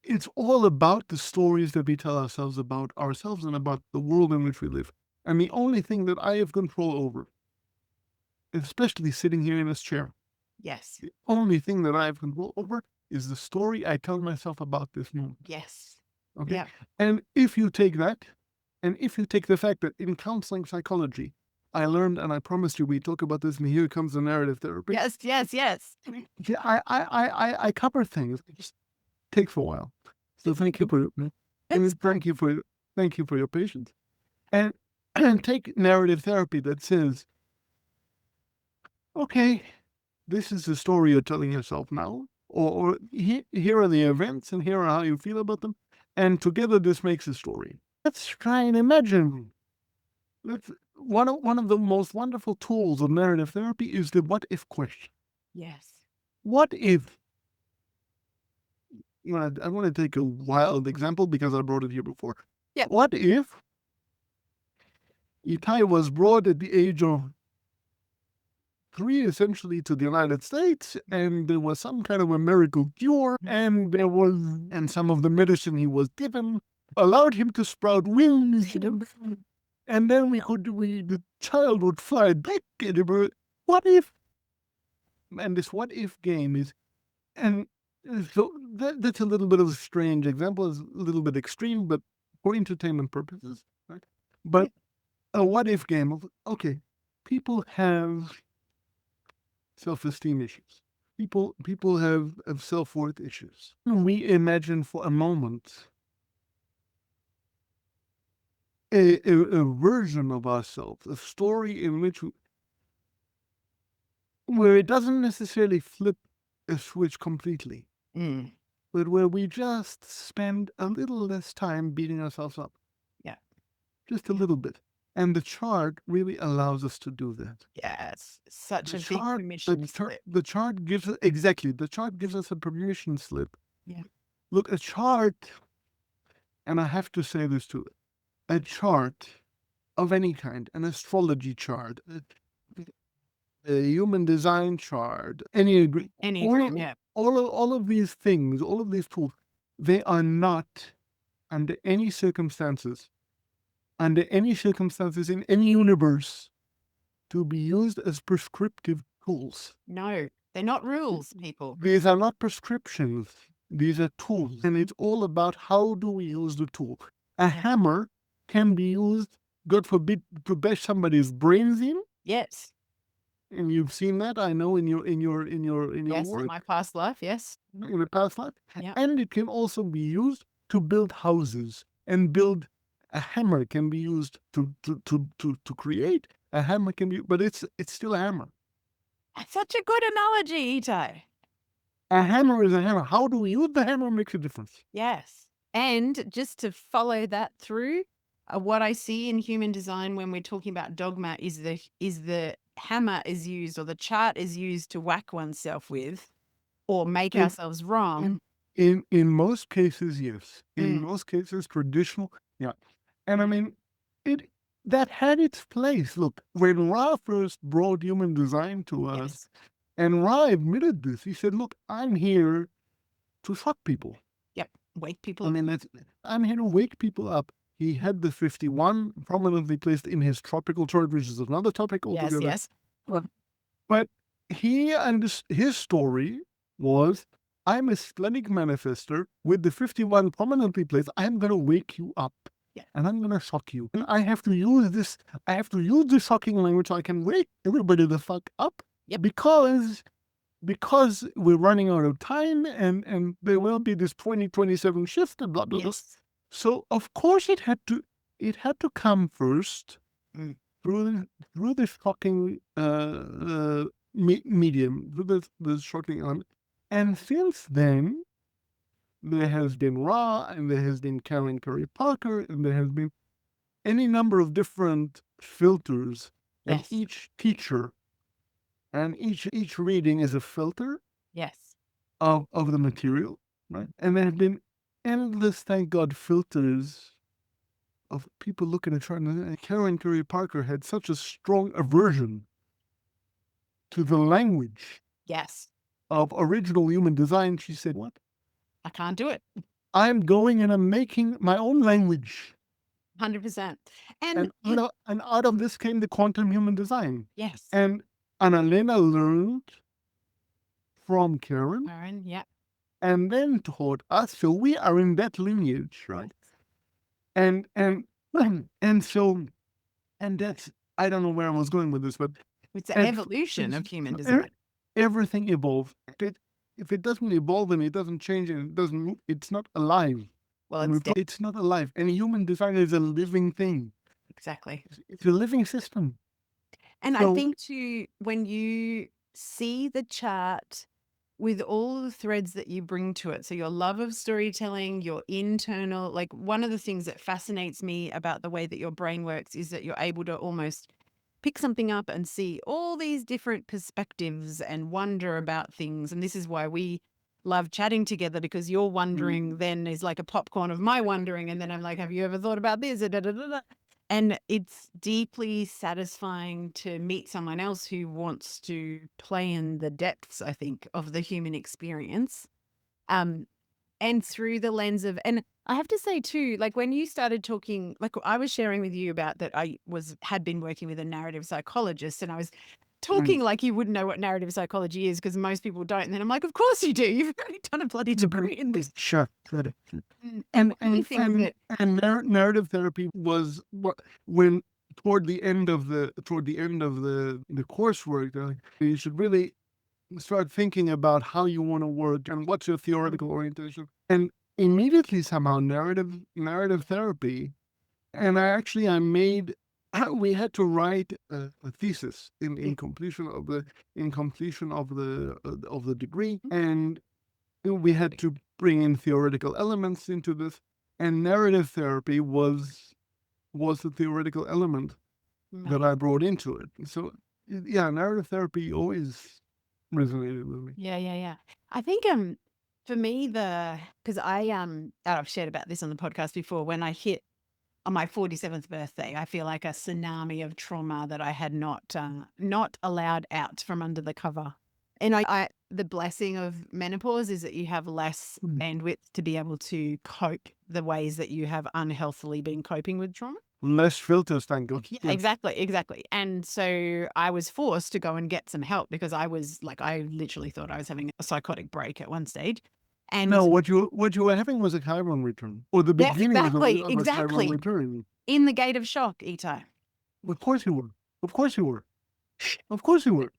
It's all about the stories that we tell ourselves about ourselves and about the world in which we live. And the only thing that I have control over, especially sitting here in this chair, Yes. the only thing that I have control over is the story I tell myself about this moment. Yes. Okay. Yeah. And if you take that, and if you take the fact that in counseling psychology, I learned, and I promised you we talk about this, and here comes the narrative therapy. Yes. Yes. Yes. Yeah, I cover things. It just takes a while. So thank you for thank you for your patience. And and take narrative therapy that says, okay, this is the story you're telling yourself now, or here are the events, and here are how you feel about them, and together this makes a story. Let's try and imagine. One of the most wonderful tools of narrative therapy is the what if question. Yes. What if? I want to take a wild example because I brought it here before. Yeah. What if Itai was brought at the age of 3 essentially to the United States, and there was some kind of a miracle cure, and some of the medicine he was given allowed him to sprout wings, and then the child would fly back at him. What if? And this what if game is, and so that's a little bit of a strange example, it's a little bit extreme, but for entertainment purposes, right? But a what if game of, okay, people have self-esteem issues. People have self-worth issues. We imagine for a moment a version of ourselves, a story in which where it doesn't necessarily flip a switch completely, Mm. but where we just spend a little less time beating ourselves up. Yeah. Just a little bit. And the chart really allows us to do that. Yes. Such The a big chart, permission slip. the chart gives us, exactly, the chart gives us a permission slip. Yeah. Look, a chart, and I have to say this too, a chart of any kind, an astrology chart, a human design chart, Enneagram, yeah. all of these things, all of these tools, they are not under any circumstances, in any universe, to be used as prescriptive tools. No, they're not rules, people. These are not prescriptions. These are tools. And it's all about how do we use the tool. A hammer can be used, God forbid, to bash somebody's brains in. Yes. And you've seen that, I know, in your Yes, in work, my past life, yes. in the past life. Yeah. And it can also be used to build houses and build. A hammer can be used to create. A hammer can be, but it's still a hammer. That's such a good analogy, Ito. A hammer is a hammer. How do we use the hammer makes a difference. Yes. And just to follow that through, what I see in human design when we're talking about dogma is the hammer is used, or the chart is used, to whack oneself with or make In- ourselves wrong. In most cases, yes. In Mm. most cases, traditional, yeah. And I mean, that had its place. Look, when Ra first brought human design to us, Yes. and Ra admitted this, he said, "Look, I'm here to shock people. Yep. Wake people I up. mean, I'm here to wake people up." He had the 51 prominently placed in his tropical chart, which is another topic Yes, altogether. yes. But he and his story was, I'm a splenic manifester with the 51 prominently placed. I'm going to wake you up. Yeah. And I'm going to shock you. And I have to use this. I have to use the shocking language so I can wake everybody the fuck up. Yep. Because we're running out of time, and there will be this 2027 shift and blah blah blah. Yes. So of course it had to come first Mm. through the shocking medium, through the shocking element. And since then, there has been Ra, and there has been Karen Curry Parker, and there has been any number of different filters, and Yes. each teacher and each reading is a filter Yes. of the material, right? And there have been endless, thank God, filters of people looking at chart. And Karen Curry Parker had such a strong aversion to the language Yes. of original human design. She said, "What? I can't do it. I'm going and I'm making my own language. 100%. And and out of this came the quantum human design. Yes. And Annalena learned from Karen Karen, yeah. and then taught us. So we are in that lineage, right? And and so and that's, I don't know where I was going with this, but It's the at- evolution of human e- design. everything evolves. If it doesn't evolve and it doesn't change and it doesn't move, it's not alive. Well, And it's it's not alive. And human design is a living thing. exactly. It's a living system. And I So- think too, when you see the chart with all the threads that you bring to it, so your love of storytelling, your internal, like one of the things that fascinates me about the way that your brain works is that you're able to almost pick something up and see all these different perspectives and wonder about things. And this is why we love chatting together, because your wondering then is like a popcorn of my wondering. And then I'm like, have you ever thought about this? And it's deeply satisfying to meet someone else who wants to play in the depths, I think, of the human experience. And through the lens of, and I have to say too, like when you started talking, like I was sharing with you about that had been working with a narrative psychologist, and I was talking like you wouldn't know what narrative psychology is because most people don't. And then I'm like, of course you do. You've already done a bloody degree in this. Sure. And Narrative therapy was when toward the end of the coursework, they're like, you should really start thinking about how you want to work and what's your theoretical orientation. And immediately somehow narrative therapy, and I made we had to write a thesis in completion of the degree, and we had to bring in theoretical elements into this, and narrative therapy was the theoretical element that I brought into it. So yeah, narrative therapy always resonated with me. Yeah. I think for me because I've shared about this on the podcast before, when I hit on my 47th birthday, I feel like a tsunami of trauma that I had not allowed out from under the cover. And I the blessing of menopause is that you have less bandwidth to be able to cope the ways that you have unhealthily been coping with trauma. Less filters, thank God. Yeah, exactly. And so I was forced to go and get some help because I literally thought I was having a psychotic break at one stage. And no, what you were having was a Chiron return, or the beginning of a Chiron return. In the gate of shock, Itai. Of course you were. Of course you were. Of course you were.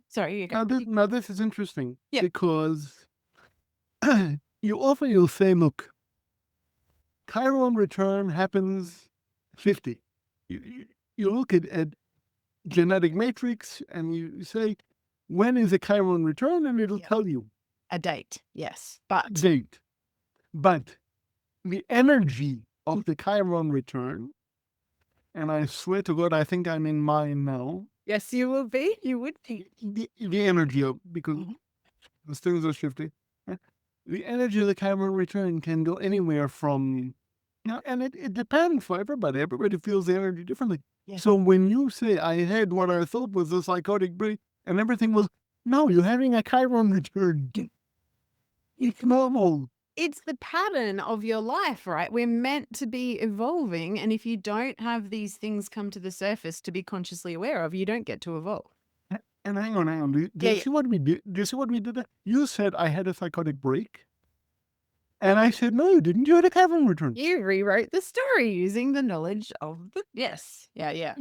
Sorry, you go. Now this is interesting Yeah. because you'll say, look, Chiron return happens 50. You look at genetic matrix and you say, when is a Chiron return? And it'll tell you. A date, yes. But the energy of the Chiron return, and I swear to God, I think I'm in mine now. Yes, you will be. You would be. The energy of, because the things are shifting. The energy of the Chiron return can go anywhere from, and it depends for everybody. Everybody feels the energy differently. Yes. So when you say, I had what I thought was a psychotic break, and everything was, no, you're having a Chiron return. It's normal. It's the pattern of your life, right? We're meant to be evolving. And if you don't have these things come to the surface to be consciously aware of, you don't get to evolve. And hang on. Do you see what we did? Do you see what we did? You said I had a psychotic break. And I said, no, you didn't. You had a Chiron return. You rewrote the story using the knowledge of the... Yes. Yeah.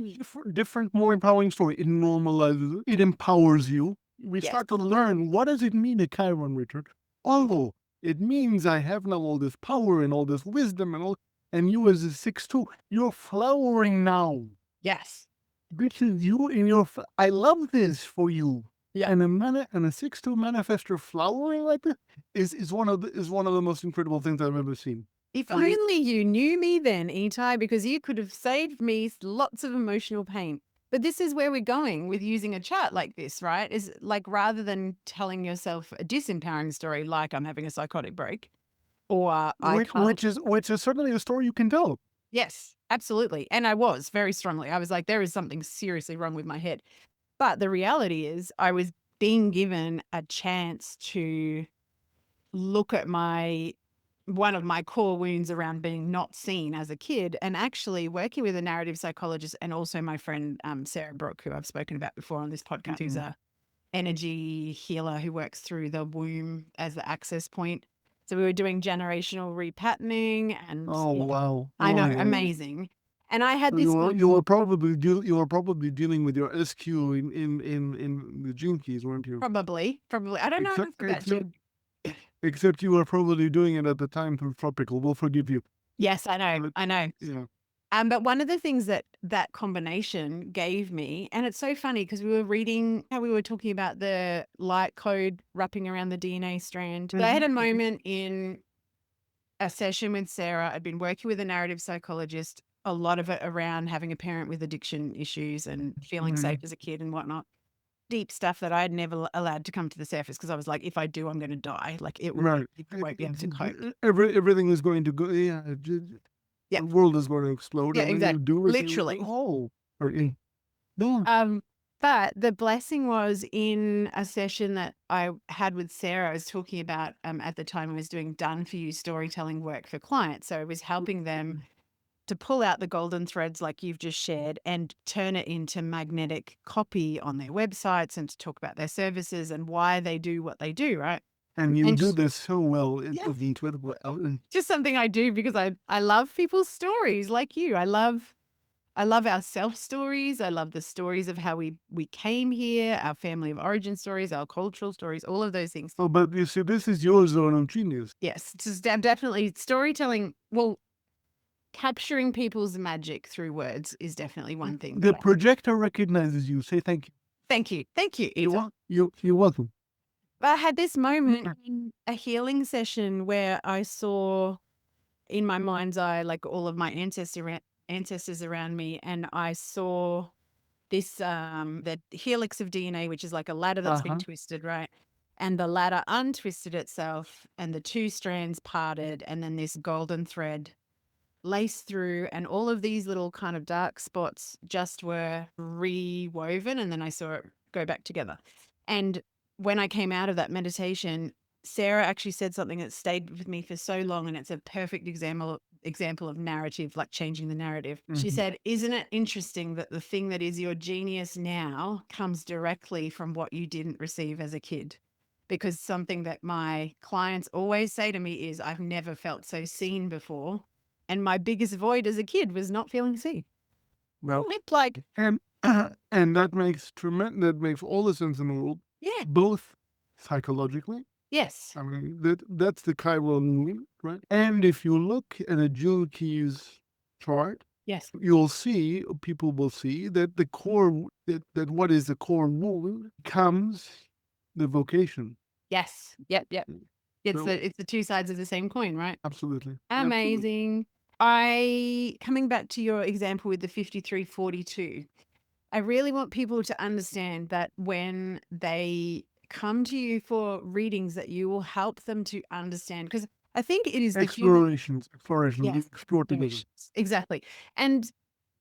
Different, more empowering story. It normalizes it. It empowers you. We start to learn, what does it mean, a Chiron return? Oh, it means I have now all this power and all this wisdom and you as a 6-2, you're flowering now. Yes. This is you in your, I love this for you. Yeah. And a 6-2 manifestor flowering like this is one of the most incredible things I've ever seen. If only you knew me then, Itai, because you could have saved me lots of emotional pain. But this is where we're going with using a chart like this, right? Is like, rather than telling yourself a disempowering story like I'm having a psychotic break, or which is certainly a story you can tell. Yes, absolutely. And I was very strongly. I was like, there is something seriously wrong with my head. But the reality is I was being given a chance to look at my one of my core wounds around being not seen as a kid, and actually working with a narrative psychologist and also my friend Sarah Brooke, who I've spoken about before on this podcast, who's a energy healer who works through the womb as the access point. So we were doing generational repatterning, and Oh wow! I know, Oh, amazing. And I had so this you were probably dealing with your SQ in the gene keys, weren't you? probably. I don't know Except, enough about except, you. except you were probably doing it at the time through tropical. We'll forgive you. Yes, I know. But, I know. yeah. But one of the things that that combination gave me, and it's so funny because we were reading how we were talking about the light code wrapping around the DNA strand. So I had a moment in a session with Sarah. I'd been working with a narrative psychologist, a lot of it around having a parent with addiction issues and feeling safe as a kid and whatnot. Deep stuff that I had never allowed to come to the surface because I was like, if I do, I'm going to die. Like it will, Right. I won't be able to cope. Everything is going to go. Yeah. Yeah. The world is going to explode. Yeah, And when you exactly. do it, Literally. oh. No. But the blessing was in a session that I had with Sarah. I was talking about at the time I was doing done for you storytelling work for clients. So I was helping them to pull out the golden threads like you've just shared and turn it into magnetic copy on their websites and to talk about their services and why they do what they do, right? And you And do just, this so well. It's yeah, incredible. just something I do because I love people's stories like you. I love our self stories. I love the stories of how we came here, our family of origin stories, our cultural stories, all of those things. Oh, but you see, this is your zone of genius. Yes, just definitely storytelling. Well, capturing people's magic through words is definitely one thing. The projector recognizes you. Say thank you. Thank you. Thank you. You're welcome. I had this moment in a healing session where I saw in my mind's eye, like all of my ancestors around me, and I saw this the helix of DNA, which is like a ladder that's been twisted, right? And the ladder untwisted itself, and the two strands parted, and then this golden thread laced through, and all of these little kind of dark spots just were rewoven, and then I saw it go back together. And when I came out of that meditation, Sarah actually said something that stayed with me for so long, and it's a perfect example of narrative, like changing the narrative. She said, "Isn't it interesting that the thing that is your genius now comes directly from what you didn't receive as a kid?" Because something that my clients always say to me is, "I've never felt so seen before." And my biggest void as a kid was not feeling seen. Well, It's like, and that makes all the sense in the world. yeah, Both psychologically. yes, I mean, that's the chiral movement, right? And if you look at a Jewel Keys chart, yes, people will see that the core, that what is the core movement becomes the vocation. yes, yep. It's So, the two sides of the same coin, right? absolutely. Amazing. Coming back to your example with the 5342, I really want people to understand that when they come to you for readings, that you will help them to understand, because I think it is the human. Exploration, Yes, explore together. exactly. And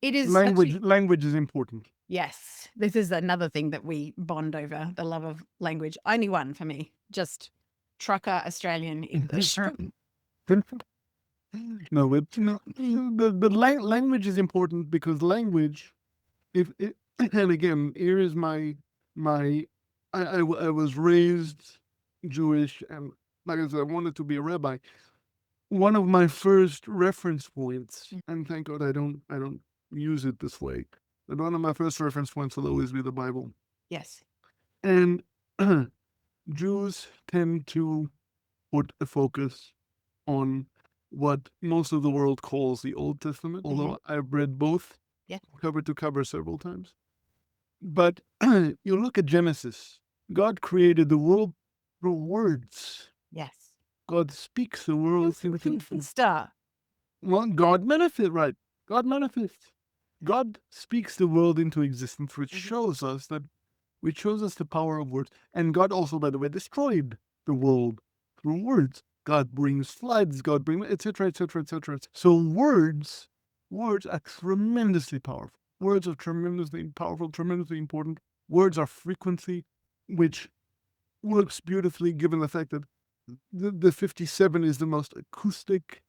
it is actually, Language is important. yes, this is another thing that we bond over, the love of language. Only one for me, just trucker Australian English. No, language is important because language, and again, here is I was raised Jewish, and like I said, I wanted to be a rabbi. One of my first reference points, and thank God I don't use it this way, but one of my first reference points will always be the Bible. Yes. And Jews tend to put a focus on what most of the world calls the Old Testament, although I've read both cover to cover several times. But you look at Genesis, God created the world through words. Yes. God speaks the world through Star. Well, God manifests, right? God manifests. God speaks the world into existence, which shows us the power of words. And God also, by the way, destroyed the world through words. God brings floods, God brings, etc., etc., etc. So words are tremendously powerful. Words are tremendously powerful, tremendously important. Words are frequency, which works beautifully given the fact that the 57 is the most acoustic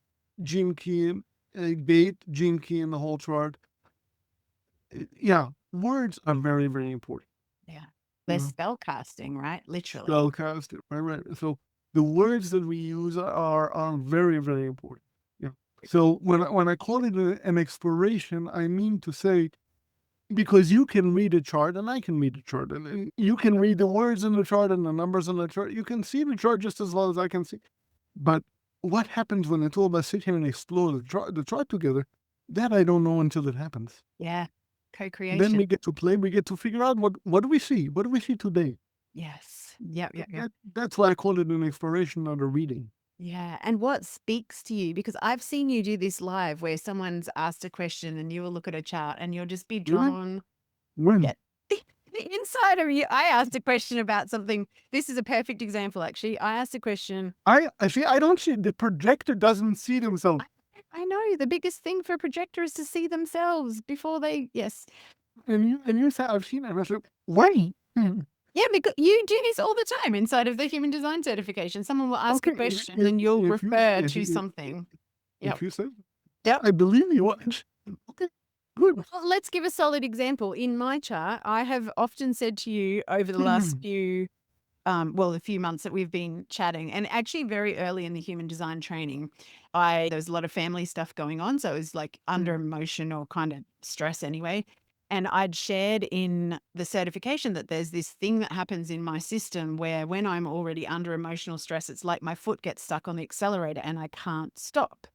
gene key, gate gene key in the whole chart. Yeah, words are very, very important. Yeah. You They're know, spell casting, right? Literally. spellcast, right? So the words that we use are very, very important. Yeah. So when I call it an exploration, I mean to say, because you can read a chart and I can read a chart, and you can read the words in the chart and the numbers in the chart. You can see the chart just as well as I can see. But what happens when the two of us sit here and explore the chart together? That I don't know until it happens. Yeah. Then Co-creation. we get to play. We get to figure out what do we see? What do we see today? Yes. Yep. Yep. Yep. That's why I call it an exploration, not a reading. Yeah. And what speaks to you? Because I've seen you do this live where someone's asked a question and you will look at a chart and you'll just be Really? drawn. When? Yeah. The inside of you. I asked a question about something. This is a perfect example, actually. I asked a question. I see. I don't see the projector doesn't see themselves. I know the biggest thing for a projector is to see themselves before they, yes. And you say I've seen it. I said, why? Yeah, because you do this all the time inside of the human design certification. Someone will ask a Okay, question and you'll if you refer if to you something. Yep. if you say, Yep. I believe you. Okay, good. Well, let's give a solid example. In my chart, I have often said to you over the last few, a few months that we've been chatting, and actually very early in the human design training, there was a lot of family stuff going on. So it was like under emotional kind of stress anyway. And I'd shared in the certification that there's this thing that happens in my system where when I'm already under emotional stress, it's like my foot gets stuck on the accelerator and I can't stop.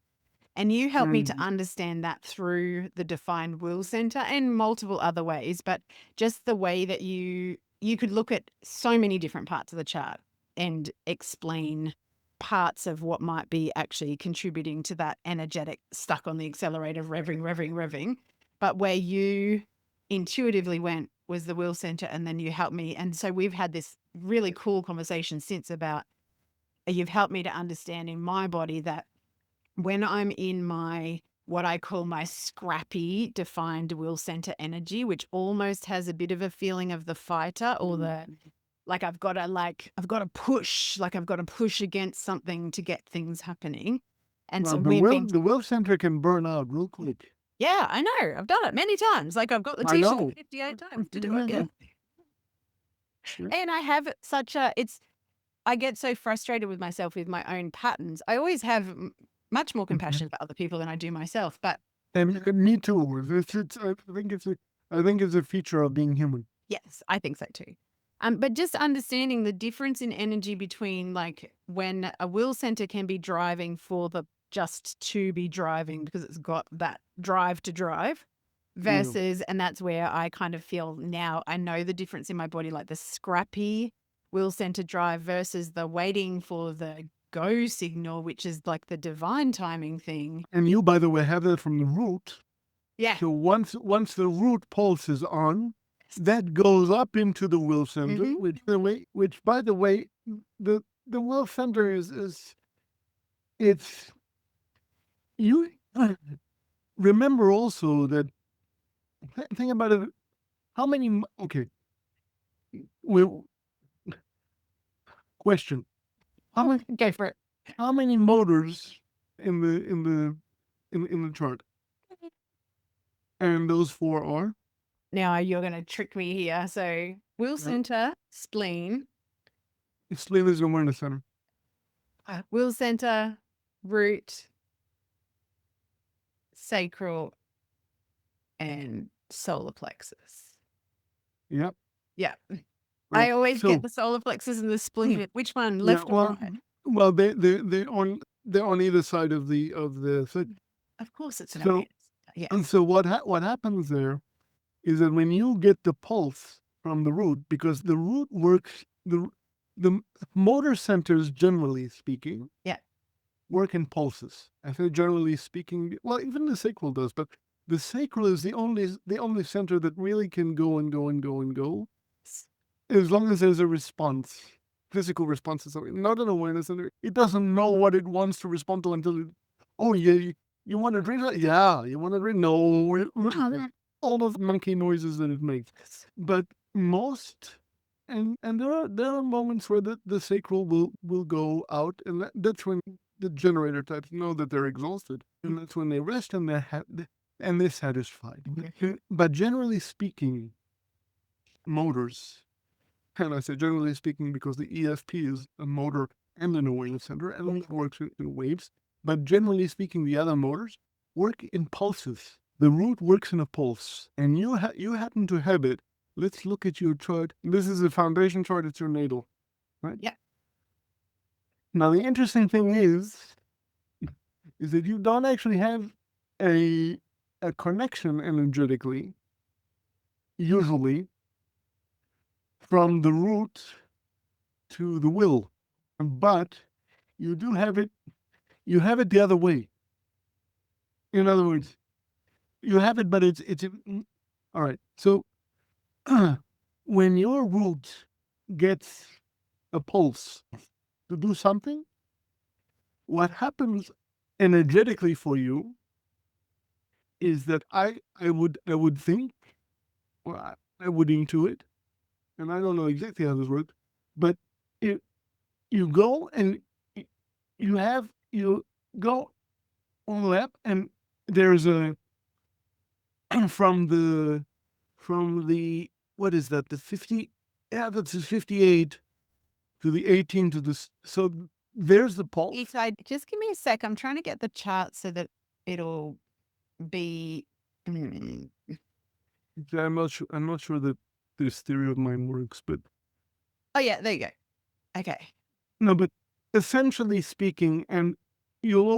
And you helped me to understand that through the defined will center and multiple other ways, but just the way that you could look at so many different parts of the chart and explain parts of what might be actually contributing to that energetic stuck on the accelerator, revving. But where you intuitively went was the will center, and then you helped me. And so we've had this really cool conversation since about you've helped me to understand in my body that when I'm in my what I call my scrappy defined will center energy, which almost has a bit of a feeling of the fighter or the I've got to push against something to get things happening. And so The will center can burn out real quick. yeah, I know. I've done it many times. Like I've got the I t-shirt know. 58 times to do it. Yeah. And I have I get so frustrated with myself with my own patterns. I always have much more compassion for other people than I do myself. But And me too. I think it's a feature of being human. yes, I think so too. But just understanding the difference in energy between like when a will center can be driving for the just to be driving because it's got that drive to drive versus, and that's where I kind of feel now I know the difference in my body, like the scrappy will center drive versus the waiting for the go signal, which is like the divine timing thing. And you, by the way, have that from the root. Yeah. So once the root pulse is on, that goes up into the will center, which by the way, the will center is it's you remember also that think about it. How many? Okay, we question. Go for it. How many motors in the chart? And those four are Now you're going to trick me here. So will center, spleen, spleen is the awareness center. will center, root, sacral, and solar plexus. Yep. Yeah. Right. I always get the solar plexus and the spleen. Which one, left or right? Well, they're on either side of the thing. Of course, it's an So- awareness. Yeah. And so what happens there is that when you get the pulse from the root, because the root works, the motor centers, generally speaking, work in pulses. I think generally speaking, well, even the sacral does, but the sacral is the only center that really can go and go and go and go, as long as there's a response, physical response to something, not an awareness center. It doesn't know what it wants to respond to until you want to drink that? Yeah, you want to drink? No, all those monkey noises that it makes. But most and there are moments where the sacral will go out, and that's when the generator types know that they're exhausted, and that's when they rest and they're satisfied. But generally speaking, motors, and I say generally speaking because the ESP is a motor and an awareness center, and it works in waves. But generally speaking, the other motors work in pulses. The root works in a pulse, and you happen to have it. Let's look at your chart. This is the foundation chart. It's your natal, right? Yeah. Now the interesting thing is that you don't actually have a connection energetically, usually, from the root to the will, but you do have it. You have it the other way. In other words, you have it, but it's all right. So when your root gets a pulse to do something, what happens energetically for you is that I would think, or I would intuit, and I don't know exactly how this works, but it, you go and you go on the lap, and there's a from the what is that, the 50, yeah, that's the 58 to the 18 to the so there's the pulse. Just give me a sec. I'm trying to get the chart so that it'll be. I'm not sure that this theory of mine works, but Oh yeah, there you go. Okay. no, but essentially speaking, and there'll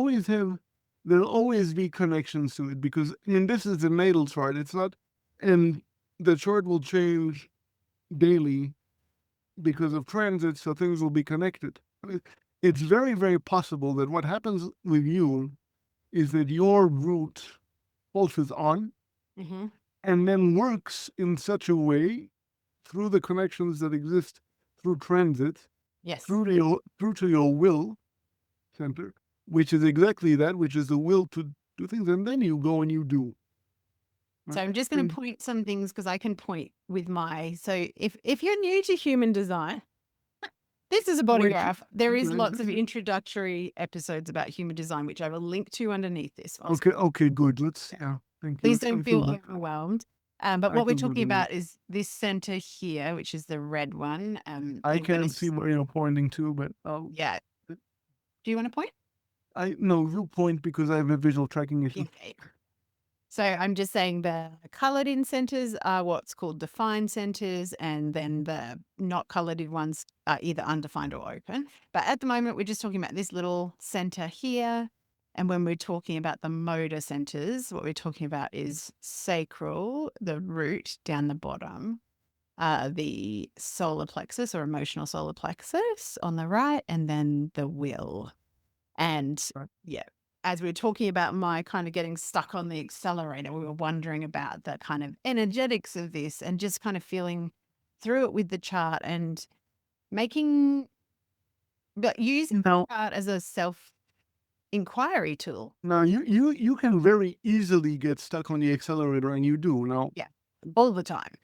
always be connections to it, because this is the natal chart. It's not, and the chart will change daily because of transit, so things will be connected. It's very, very possible that what happens with you is that your root pulses on Mm-hmm. and then works in such a way through the connections that exist through transit, Yes. through to your will center, which is exactly that, which is the will to do things, and then you go and you do. So I'm just going to point some things because I can point with my. So if you're new to human design, this is a body Wait, graph. There is wait, lots of introductory episodes about human design, which I will link to underneath this one. Okay, good. Thank you. Please don't I feel good. overwhelmed. But I what we're feel talking good. about is this center here, which is the red one. I and can't see where you're pointing to, but Yeah. Do you want to point? no, you point because I have a visual tracking issue. Okay. So I'm just saying the colored in centers are what's called defined centers, and then the not colored ones are either undefined or open. But at the moment, we're just talking about this little center here. And when we're talking about the motor centers, what we're talking about is sacral, the root down the bottom, the solar plexus or emotional solar plexus on the right, and then the will. And Right. yeah, as we were talking about my kind of getting stuck on the accelerator, we were wondering about the kind of energetics of this and just kind of feeling through it with the chart and using the chart as a self inquiry tool. Now you can very easily get stuck on the accelerator, and you do now. Yeah, all the time.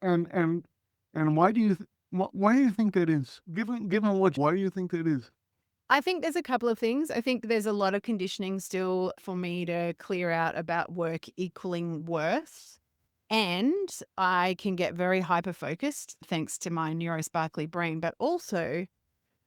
And why do you why do you think that is? Given why do you think that is? I think there's a couple of things. I think there's a lot of conditioning still for me to clear out about work equaling worth. And I can get very hyper focused thanks to my neurosparkly brain. But also,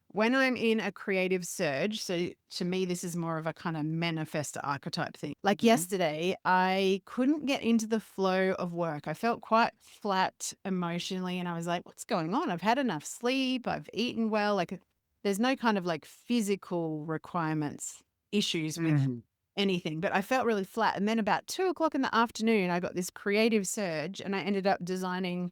when I'm in a creative surge, so to me, this is more of a kind of manifestor archetype thing. Like yesterday, I couldn't get into the flow of work. I felt quite flat emotionally. And I was like, what's going on? I've had enough sleep. I've eaten well. Like, there's no kind of like physical requirements, issues with anything, but I felt really flat. And then about 2 o'clock in the afternoon, I got this creative surge and I ended up designing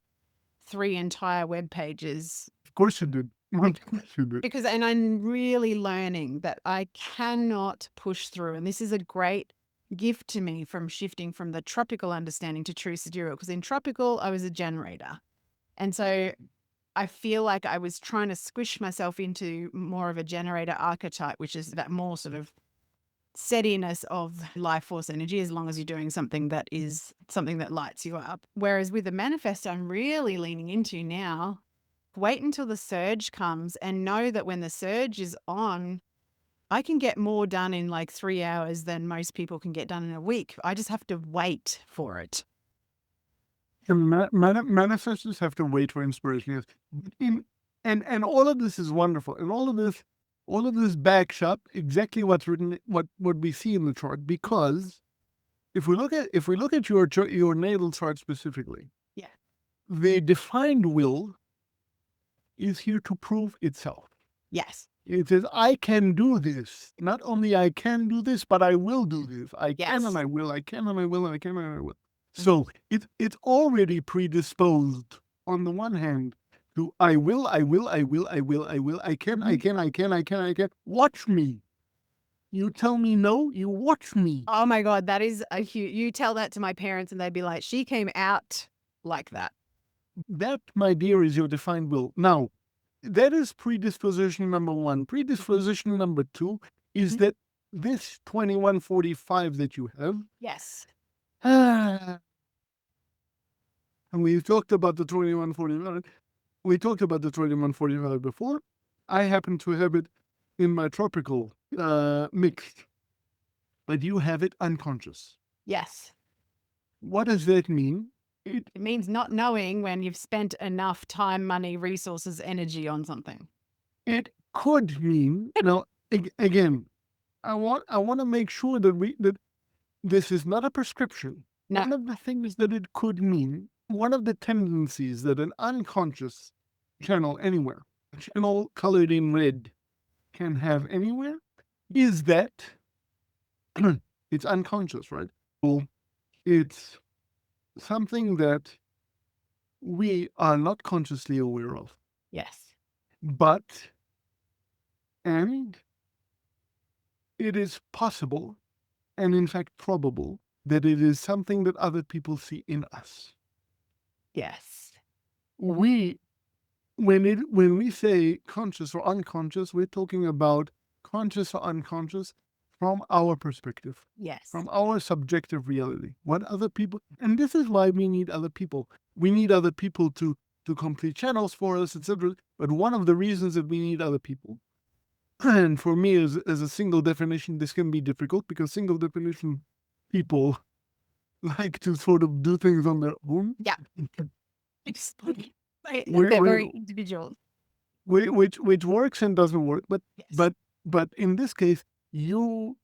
3 entire web pages. Of course you did. Of course you did. And I'm really learning that I cannot push through. And this is a great gift to me from shifting from the tropical understanding to true sidereal, because in tropical, I was a generator. And so I feel like I was trying to squish myself into more of a generator archetype, which is that more sort of steadiness of life force energy, as long as you're doing something that is something that lights you up. Whereas with the manifest, I'm really leaning into now wait until the surge comes and know that when the surge is on, I can get more done in like 3 hours than most people can get done in a week. I just have to wait for it. And manifestors have to wait for inspiration. Yes. And all of this is wonderful. And all of this backs up exactly what's written, what we see in the chart. Because if we look at your natal chart specifically, Yeah. the defined will is here to prove itself. Yes. It says, I can do this. Not only I can do this, but I will do this. I can and I will, I can and I will, and I can and I will. So it's already predisposed on the one hand to I will, I can. Watch me. You tell me no, you watch me. Oh my God, that is a huge, you tell that to my parents and they'd be like, she came out like that. That, my dear, is your defined will. Now, that is predisposition number one. Predisposition number two is that this 2145 that you have. Yes. And we talked about the 2145. We talked about the 2145 before. I happen to have it in my tropical mixed, but you have it unconscious. Yes. What does that mean? It means not knowing when you've spent enough time, money, resources, energy on something. It could mean, now, again, I want to make sure that this is not a prescription. No. One of the things that it could mean, one of the tendencies that an unconscious channel anywhere, a channel colored in red, can have anywhere, is that it's unconscious, right? So it's something that we are not consciously aware of. Yes. And it is possible, and in fact probable, that it is something that other people see in us. Yes. When we say conscious or unconscious, we're talking about conscious or unconscious from our perspective. Yes. From our subjective reality. What other people, and this is why we need other people. We need other people to complete channels for us, etc. But one of the reasons that we need other people, and for me as a single definition, this can be difficult because single definition people like to sort of do things on their own. Yeah. They're very individual. Which works and doesn't work. Yes. But in this case, you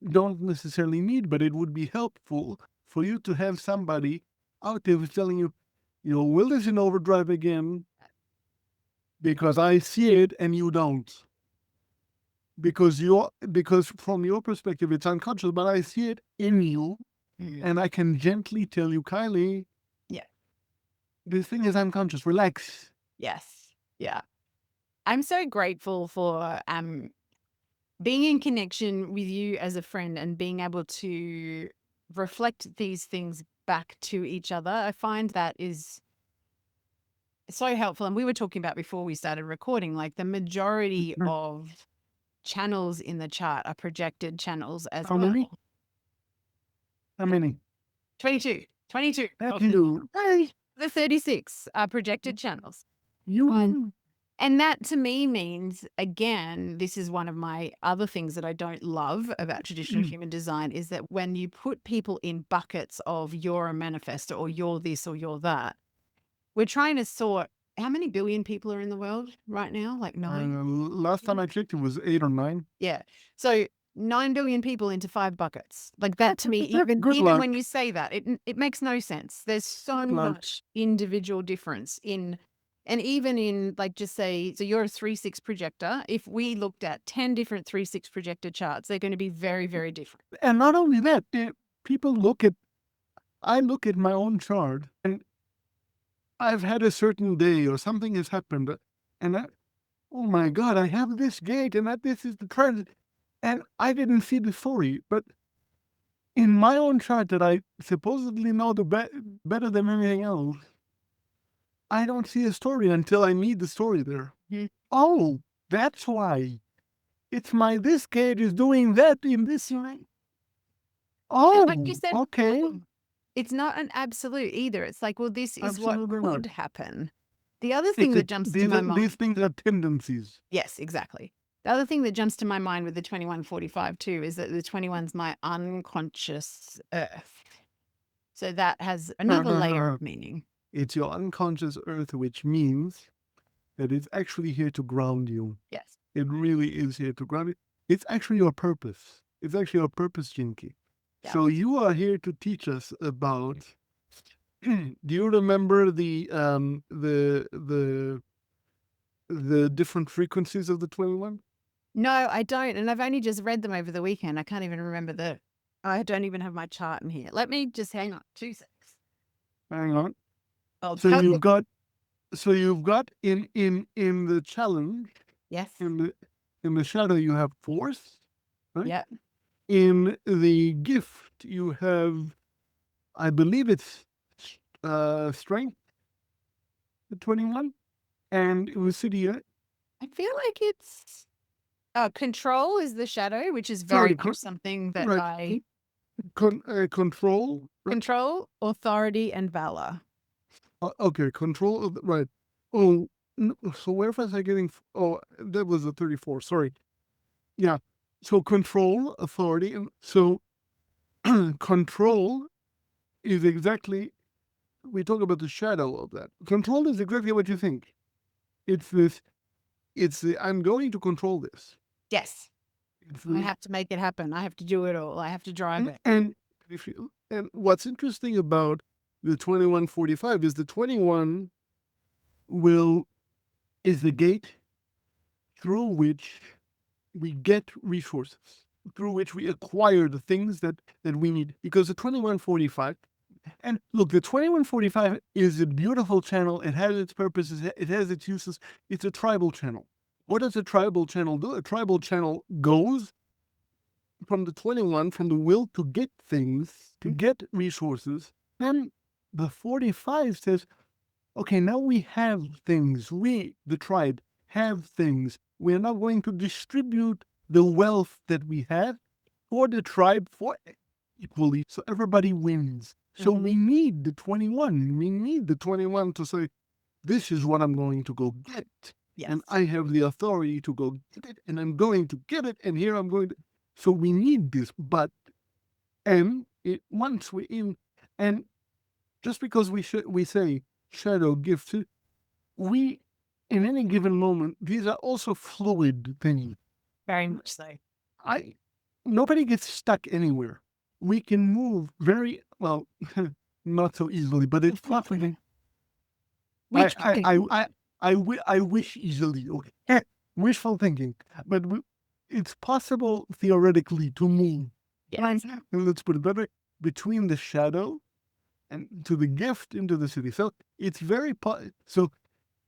don't necessarily need, but it would be helpful for you to have somebody out there who's telling you, will this in overdrive again? Because I see it and you don't. Because from your perspective it's unconscious, but I see it in you, and I can gently tell you, Kylie, yeah, this thing is unconscious. Relax. Yes. Yeah. I'm so grateful for being in connection with you as a friend and being able to reflect these things back to each other. I find that is so helpful. And we were talking about before we started recording, like the majority of channels in the chart are projected channels as How well. many? How many? 22. 22. The 36 are projected channels. And that to me means, again, this is one of my other things that I don't love about traditional human design, is that when you put people in buckets of you're a manifestor or you're this or you're that, we're trying to sort how many billion people are in the world right now? Like 9? Last time I checked, it was 8 or 9. Yeah. So 9 billion people into 5 buckets. Like that to me, even when you say that, it makes no sense. There's so much individual difference in, and even in like just say, so you're a 3/6 projector. If we looked at 10 different 3/6 projector charts, they're going to be very, very different. And not only that, I look at my own chart and I've had a certain day or something has happened and oh my God, I have this gate and this is the transit. And I didn't see the story, but in my own chart that I supposedly know better than anything else, I don't see a story until I need the story there. Oh, that's why. It's this gate is doing that in this way. Oh, like you said, okay. It's not an absolute either. It's like, well, this is what could happen. The other thing that jumps to my These mind, things are tendencies. yes, exactly. The other thing that jumps to my mind with the 2145 too is that the 21's my unconscious earth. So that has another layer of meaning. It's your unconscious earth, which means that it's actually here to ground you. Yes. It really is here to ground you. It's actually your purpose. It's actually your purpose, Jinky. Yeah. So you are here to teach us about. Do you remember the different frequencies of the 21? No, I don't. And I've only just read them over the weekend. I can't even remember I don't even have my chart in here. Let me just hang on 2 seconds. Hang on. I'll So tell you've you. got in the challenge, Yes. in the shadow you have force, right? Yeah. In the gift you have, I believe it's strength, the 21, and Lucidia. I feel like it's control is the shadow, which is very Sorry, much something that right. I Control, right? control, authority, and valor. Okay, control, right. Oh, so where was I getting? Oh, that was a 34. Sorry. Yeah. So control, authority, and so control is exactly, we talk about the shadow of that. Control is exactly what you think. It's this, it's the, I'm going to control this. Yes. It's I the, have to make it happen. I have to do it all. I have to drive it. and if you, and what's interesting about the 2145 is the 21 will, is the gate through which we get resources, through which we acquire the things that we need. Because the 2145, and look, the 2145 is a beautiful channel. It has its purposes, it has its uses. It's a tribal channel. What does a tribal channel do? A tribal channel goes from the 21, from the will to get things, to get resources. Then the 45 says, okay, now we have things. We, the tribe, have things. We're now going to distribute the wealth that we have for the tribe for equally, so everybody wins. So we need the 21. We need the 21 to say, this is what I'm going to go get. Yes. And I have the authority to go get it, and I'm going to get it, and here I'm going to. So we need this, but, and once we're in, and just because we say shadow gifts, we, in any given moment, these are also fluid things. Very much so. Nobody gets stuck anywhere. We can move very well, not so easily, but it's possible. I wish easily. Okay, wishful thinking, but it's possible theoretically to move. Yes. And let's put it that way, between the shadow and to the gift into the city. So it's very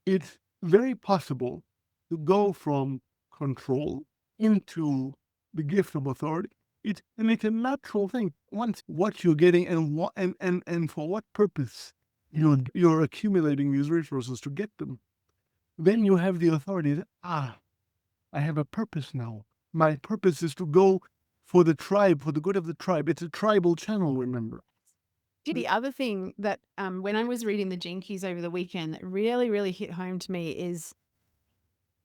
it's very possible to go from control into the gift of authority. It's a natural thing. Once what you're getting and what and for what purpose you're accumulating these resources to get them, then you have the authority that, I have a purpose now. My purpose is to go for the tribe, for the good of the tribe. It's a tribal channel, remember. The other thing that when I was reading the Gene Keys over the weekend that really, really hit home to me is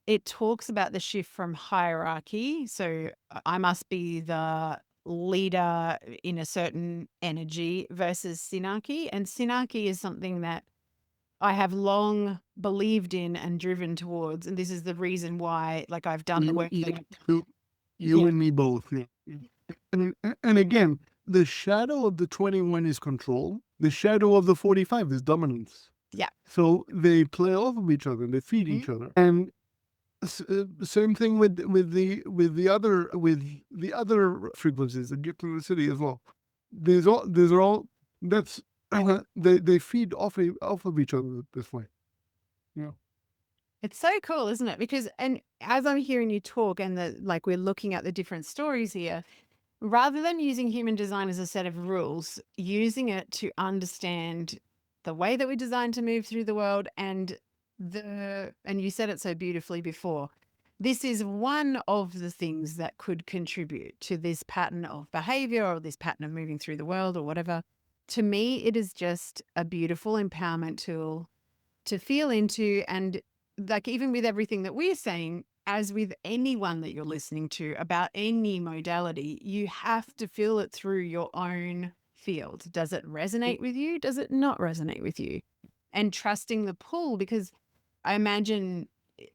it talks about the shift from hierarchy. So I must be the leader in a certain energy versus synarchy. And synarchy is something that I have long believed in and driven towards. And this is the reason why, like, I've done the work. You and me both. Yeah. And again, the shadow of the 21 is control. The shadow of the 45 is dominance. Yeah. So they play off of each other. They feed each other. And same thing with the other frequencies that get to the city as well. These are all that's they feed off of each other this way. Yeah. It's so cool, isn't it? Because, and as I'm hearing you talk and we're looking at the different stories here, rather than using human design as a set of rules, using it to understand the way that we design to move through the world and you said it so beautifully before, this is one of the things that could contribute to this pattern of behavior or this pattern of moving through the world or whatever. To me, it is just a beautiful empowerment tool to feel into. And like, even with everything that we're saying, as with anyone that you're listening to about any modality, you have to feel it through your own field. Does it resonate with you? Does it not resonate with you? And trusting the pull, because I imagine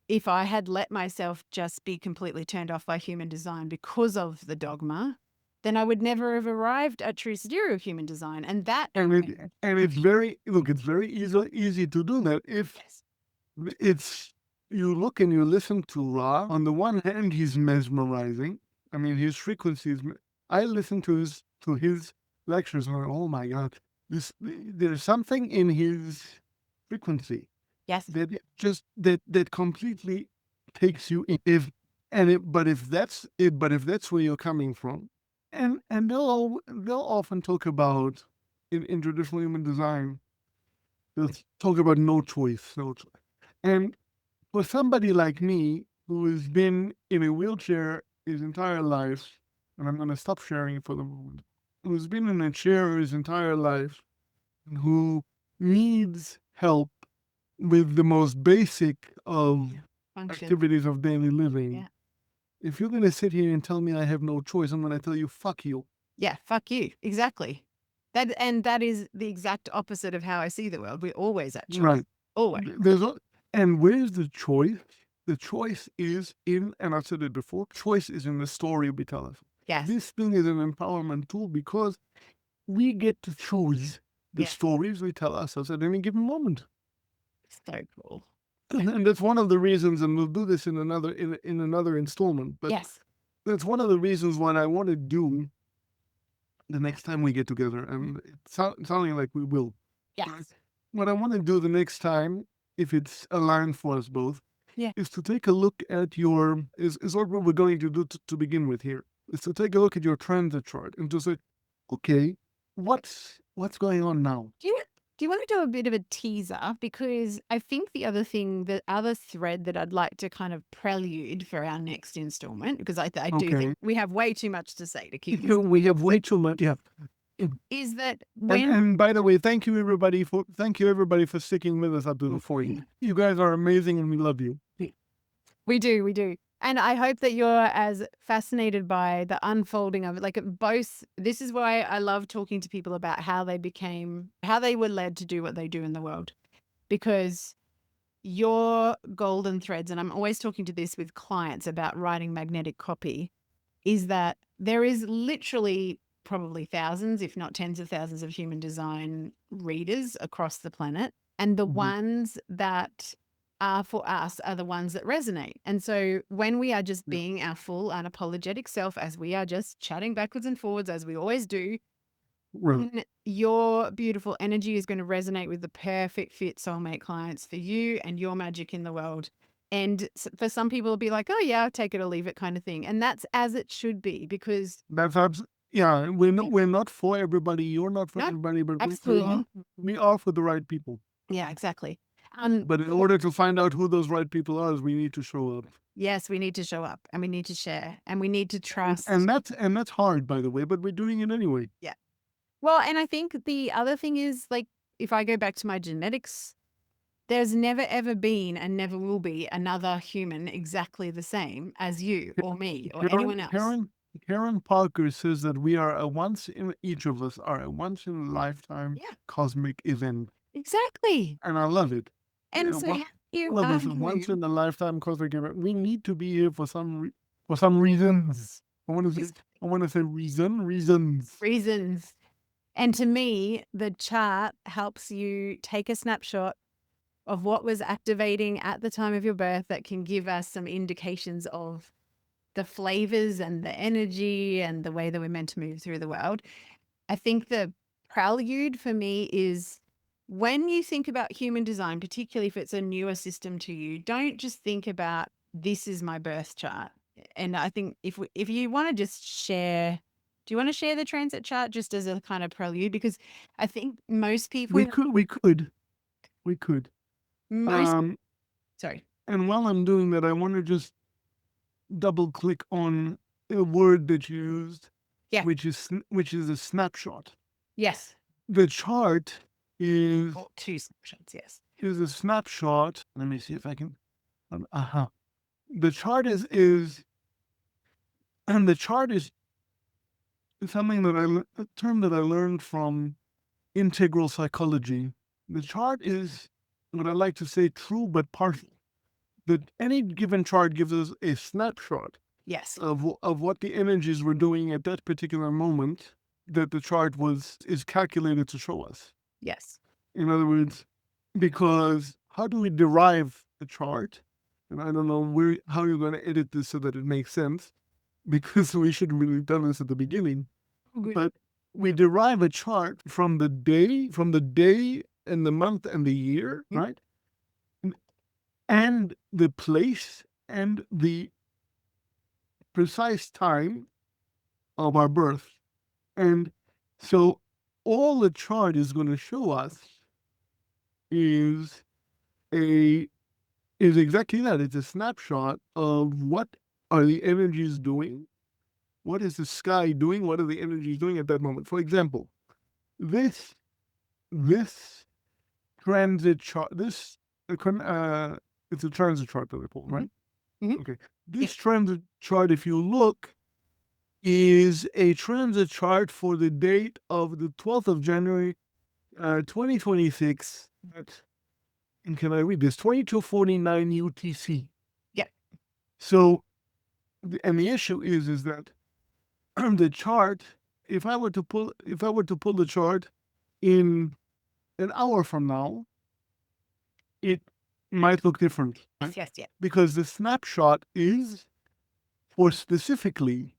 if I had let myself just be completely turned off by human design because of the dogma, then I would never have arrived at true sidereal human design. And that, And it's very it's very easy to do that if yes, it's you look and you listen to Ra. On the one hand, he's mesmerizing. I mean, his frequency is. I listen to his lectures and I'm like, oh my god, there's something in his frequency yes, that completely takes you in. But if that's it, but if that's where you're coming from, and they'll often talk about in traditional human design, they'll talk about no choice, and for somebody like me who has been in a wheelchair his entire life, and I'm going to stop sharing for the moment, who's been in a chair his entire life, and who needs help with the most basic of function. activities of daily living. Yeah. If you're going to sit here and tell me I have no choice, I'm going to tell you, fuck you. Yeah, fuck you. Exactly. That is the exact opposite of how I see the world. We're always at choice. Right. Always. And where's the choice? The choice is in, and I've said it before, choice is in the story we tell us. Yes. This thing is an empowerment tool because we get to choose the Yes. stories we tell ourselves at any given moment. So cool. And that's one of the reasons, and we'll do this in another installment, but Yes. that's one of the reasons what I want to do the next time we get together. And it's sounding like we will. Yes. What I want to do the next time, if it's aligned for us both, Yeah. is to take a look at your, is what we're going to do to begin with here, is to take a look at your transit chart and to say, okay, what's going on now? Do you want to do a bit of a teaser? Because I think the other thread that I'd like to kind of prelude for our next installment, because I do Okay. think we have way too much to say to keep We have way too much. Yeah. is that when And by the way, thank you everybody for sticking with us up to the point. You guys are amazing and we love you. we do. And I hope that you're as fascinated by the unfolding of it. Like both, this is why I love talking to people about how they were led to do what they do in the world. Because your golden threads, and I'm always talking to this with clients about writing magnetic copy, is that there is literally probably thousands, if not tens of thousands of human design readers across the planet. And the ones that are for us are the ones that resonate. And so when we are just being our full unapologetic self, as we are just chatting backwards and forwards, as we always do, then your beautiful energy is going to resonate with the perfect fit soulmate clients for you and your magic in the world. And for some people, it'll be like, oh yeah, I'll take it or leave it kind of thing. And that's as it should be, because we're not for everybody. You're not for No, everybody, but absolutely. we are for the right people. Yeah, exactly. But in order to find out who those right people are, we need to show up. Yes, we need to show up and we need to share and we need to trust. And that's hard, by the way, but we're doing it anyway. Yeah. Well, and I think the other thing is, like, if I go back to my genetics, there's never, ever been and never will be another human exactly the same as you or me or anyone else. Karen Parker says that each of us are a once in a lifetime cosmic event. Exactly. And I love it. And so you love this once in a lifetime cosmic event. We need to be here for some reasons. I want to say reasons. And to me, the chart helps you take a snapshot of what was activating at the time of your birth that can give us some indications of the flavors and the energy and the way that we're meant to move through the world. I think the prelude for me is when you think about human design, particularly if it's a newer system to you, don't just think about this is my birth chart. And I think if you want to just share, do you want to share the transit chart just as a kind of prelude? Because I think most people we could. Sorry. And while I'm doing that, I want to just double click on a word that you used, which is a snapshot. Yes. The chart is 2 snapshots. Yes. is a snapshot. Let me see if I can. The chart is and the chart is something that a term that I learned from integral psychology. The chart is what I like to say true but partial. That any given chart gives us a snapshot Yes. of what the energies were doing at that particular moment that the chart is calculated to show us. Yes. In other words, because how do we derive the chart? And I don't know how you're going to edit this so that it makes sense, because we should have really done this at the beginning. Good. But we derive a chart from the day and the month and the year, right? And the place and the precise time of our birth. And so all the chart is going to show us is exactly that. It's a snapshot of what are the energies doing, what is the sky doing, what are the energies doing at that moment. For example, this transit chart, it's a transit chart that we pull, right? Mhm. Okay. This transit chart, if you look, is a transit chart for the date of the 12th of January, 2026. And can I read this? 2249 UTC. Yeah. So, and the issue is that the chart, if I were to pull the chart in an hour from now, it might look different. Right? Yes. Yeah. Because the snapshot is for specifically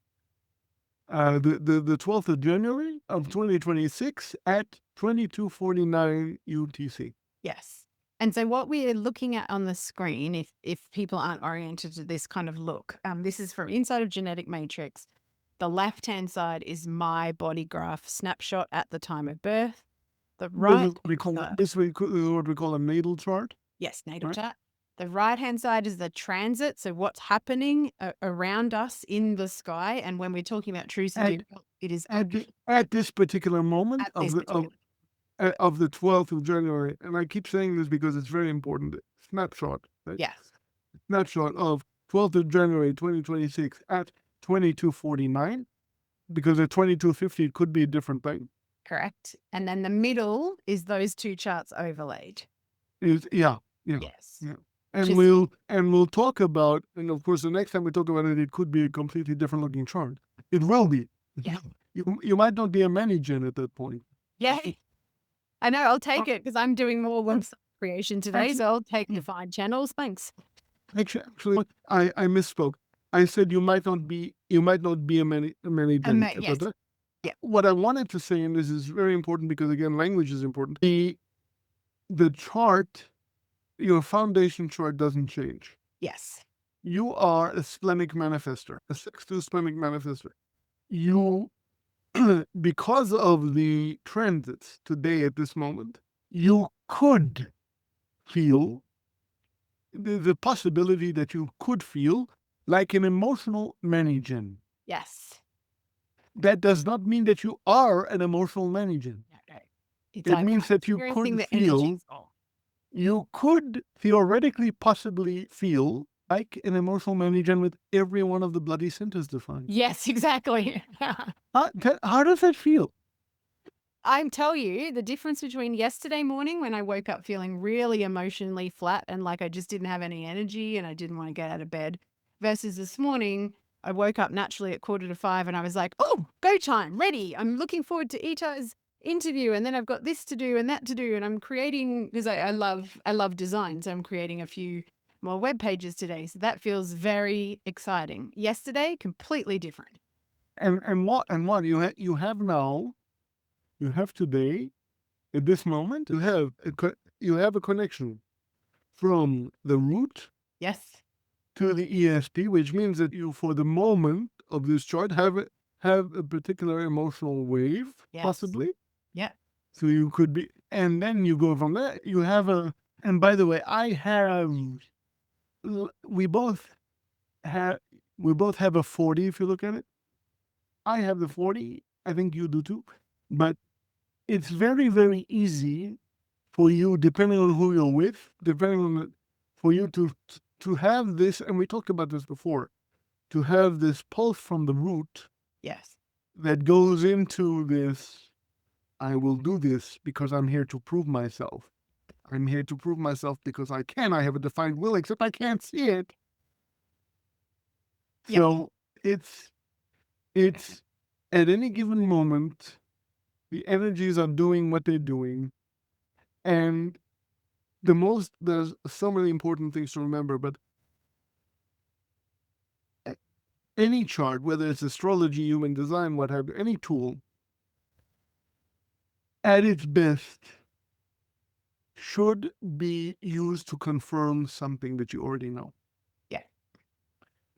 the 12th of January of 2026 at 2249 UTC. Yes. And so what we're looking at on the screen, if people aren't oriented to this kind of look, this is from inside of Genetic Matrix. The left-hand side is my body graph snapshot at the time of birth. The right, This is what we call a natal chart. yes, natal Right. chart. The right-hand side is the transit, so what's happening around us in the sky. And when we're talking about true significance, it is At this particular moment at this particular. of the 12th of January. And I keep saying this because it's very important. Snapshot. Right? Yes. Snapshot of 12th of January 2026 at 2249. Because at 2250 it could be a different thing. Correct. And then the middle is those two charts overlaid. Yeah. Yes. Yeah. Which And is- we'll talk about, and of course the next time we talk about it, it could be a completely different looking chart. It will be. Yeah. You might not be a manager at that point. Yeah. I know. I'll take it because I'm doing more website creation today. So I'll take the 5 channels. Thanks. Actually, I misspoke. I said you might not be a manager. Yes. Yeah. What I wanted to say, and this is very important because again, language is important. The chart, your foundation chart doesn't change. Yes. You are a splenic manifester, a 6-2 splenic manifester. You, because of the transits today at this moment, you could feel the possibility that you could feel like an emotional manager. Yes. That does not mean that you are an emotional manager. No. It means that you experiencing could the energies. you could theoretically possibly feel like an emotional manager with every one of the bloody centers defined. Yes, exactly. How does that feel? I tell you, the difference between yesterday morning when I woke up feeling really emotionally flat and like I just didn't have any energy and I didn't want to get out of bed versus this morning, I woke up naturally at 4:45 and I was like, oh, go time, ready. I'm looking forward to Ita's interview and then I've got this to do and that to do. And I'm creating, because I love design. So I'm creating a few more web pages today. So that feels very exciting. Yesterday, completely different. And what you have now, you have today, at this moment, you have a connection from the root Yes. to the ESP, which means that you, for the moment of this chart, have a particular emotional wave, Yes. possibly. Yeah. So you could be, and then you go from there. You have and by the way, we both have a 40. If you look at it, I have the 40. I think you do too. But it's very, very easy for you, depending on who you're with, depending on for you to have this, and we talked about this before, to have this pulse from the root Yes. that goes into this. I will do this because I'm here to prove myself. I'm here to prove myself because I can. I have a defined will, except I can't see it. Yeah. So it's at any given moment, the energies are doing what they're doing, and there's so many important things to remember. But any chart, whether it's astrology, human design, what have you, any tool, at its best, should be used to confirm something that you already know. Yeah.